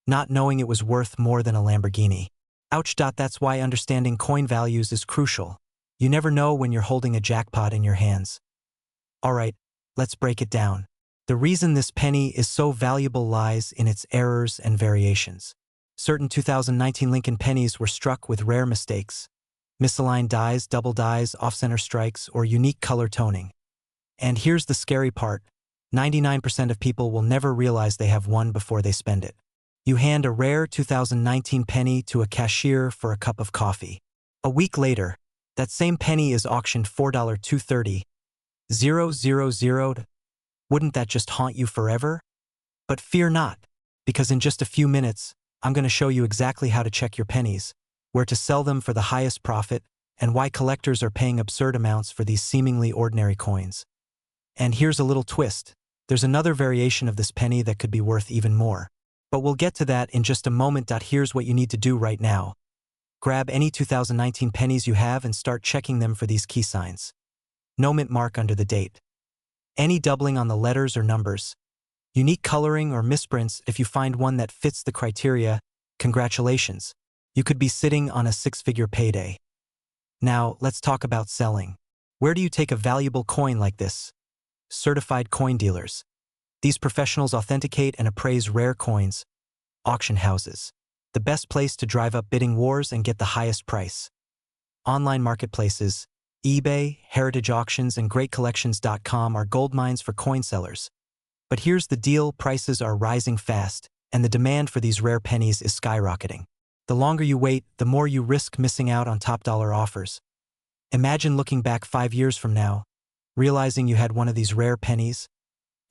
not knowing it was worth more than a Lamborghini. Ouch. That's why understanding coin values is crucial. You never know when you're holding a jackpot in your hands. Alright, let's break it down. The reason this penny is so valuable lies in its errors and variations. Certain 2019 Lincoln pennies were struck with rare mistakes. Misaligned dies, double dies, off-center strikes, or unique color toning. And here's the scary part. 99% of people will never realize they have one before they spend it. You hand a rare 2019 penny to a cashier for a cup of coffee. A week later, that same penny is auctioned $4.230,000. Wouldn't that just haunt you forever? But fear not, because in just a few minutes, I'm going to show you exactly how to check your pennies, where to sell them for the highest profit, and why collectors are paying absurd amounts for these seemingly ordinary coins. And here's a little twist. There's another variation of this penny that could be worth even more. But we'll get to that in just a moment. Here's what you need to do right now. Grab any 2019 pennies you have and start checking them for these key signs. No mint mark under the date. Any doubling on the letters or numbers. Unique coloring or misprints. If you find one that fits the criteria, congratulations. You could be sitting on a six-figure payday. Now, let's talk about selling. Where do you take a valuable coin like this? Certified coin dealers. These professionals authenticate and appraise rare coins. Auction houses. The best place to drive up bidding wars and get the highest price. Online marketplaces. eBay, Heritage Auctions, and GreatCollections.com are goldmines for coin sellers. But here's the deal: prices are rising fast, and the demand for these rare pennies is skyrocketing. The longer you wait, the more you risk missing out on top-dollar offers. Imagine looking back 5 years from now, realizing you had one of these rare pennies,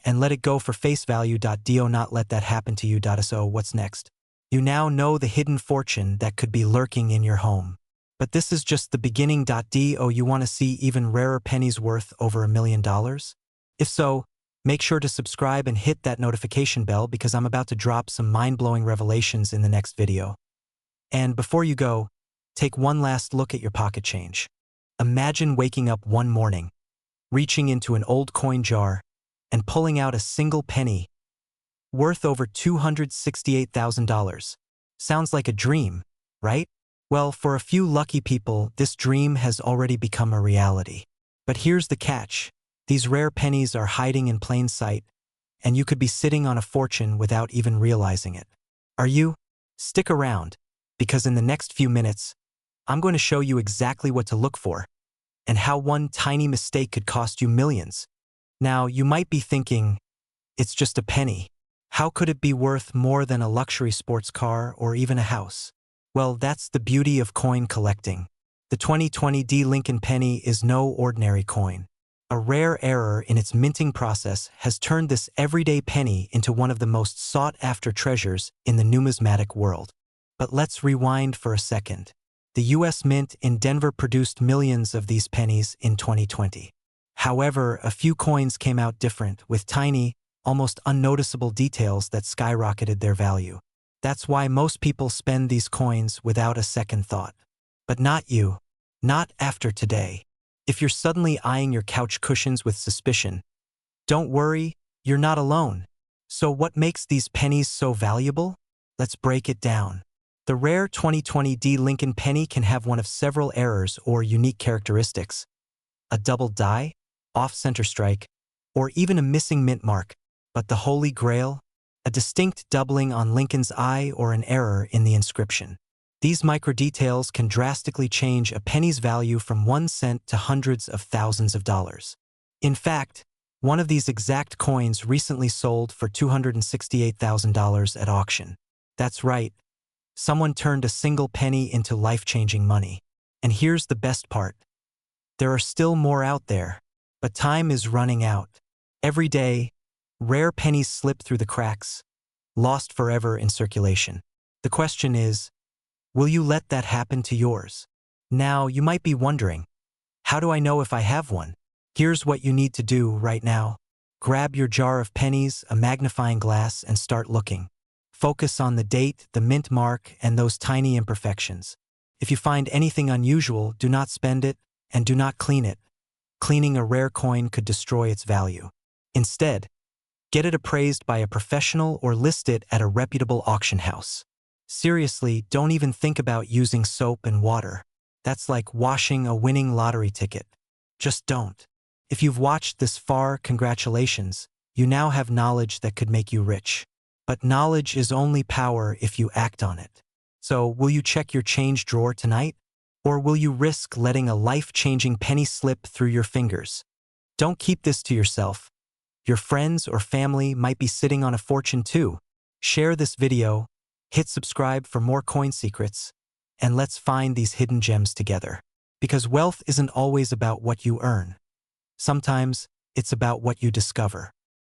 and let it go for face value. Do not let that happen to you. So what's next? You now know the hidden fortune that could be lurking in your home. But this is just the beginning. Do you want to see even rarer pennies worth over $1 million? If so, make sure to subscribe and hit that notification bell, because I'm about to drop some mind-blowing revelations in the next video. And before you go, take one last look at your pocket change. Imagine waking up one morning, reaching into an old coin jar, and pulling out a single penny worth over $268,000. Sounds like a dream, right? Well, for a few lucky people, this dream has already become a reality. But here's the catch. These rare pennies are hiding in plain sight, and you could be sitting on a fortune without even realizing it. Are you? Stick around, because in the next few minutes, I'm going to show you exactly what to look for, and how one tiny mistake could cost you millions. Now, you might be thinking, it's just a penny. How could it be worth more than a luxury sports car or even a house? Well, that's the beauty of coin collecting. The 2020 D Lincoln penny is no ordinary coin. A rare error in its minting process has turned this everyday penny into one of the most sought-after treasures in the numismatic world. But let's rewind for a second. The U.S. Mint in Denver produced millions of these pennies in 2020. However, a few coins came out different, with tiny, almost unnoticeable details that skyrocketed their value. That's why most people spend these coins without a second thought. But not you. Not after today. If you're suddenly eyeing your couch cushions with suspicion, don't worry, you're not alone. So what makes these pennies so valuable? Let's break it down. The rare 2020 D Lincoln penny can have one of several errors or unique characteristics. A double die, off-center strike, or even a missing mint mark. But the Holy Grail? A distinct doubling on Lincoln's eye or an error in the inscription. These micro-details can drastically change a penny's value from 1 cent to hundreds of thousands of dollars. In fact, one of these exact coins recently sold for $268,000 at auction. That's right. Someone turned a single penny into life-changing money. And here's the best part. There are still more out there. But time is running out. Every day, rare pennies slip through the cracks, lost forever in circulation. The question is, will you let that happen to yours? Now, you might be wondering, how do I know if I have one? Here's what you need to do right now. Grab your jar of pennies, a magnifying glass, and start looking. Focus on the date, the mint mark, and those tiny imperfections. If you find anything unusual, do not spend it, and do not clean it. Cleaning a rare coin could destroy its value. Instead, get it appraised by a professional or list it at a reputable auction house. Seriously, don't even think about using soap and water. That's like washing a winning lottery ticket. Just don't. If you've watched this far, congratulations. You now have knowledge that could make you rich. But knowledge is only power if you act on it. So, will you check your change drawer tonight? Or will you risk letting a life-changing penny slip through your fingers? Don't keep this to yourself. Your friends or family might be sitting on a fortune too. Share this video, hit subscribe for more coin secrets, and let's find these hidden gems together. Because wealth isn't always about what you earn. Sometimes, it's about what you discover.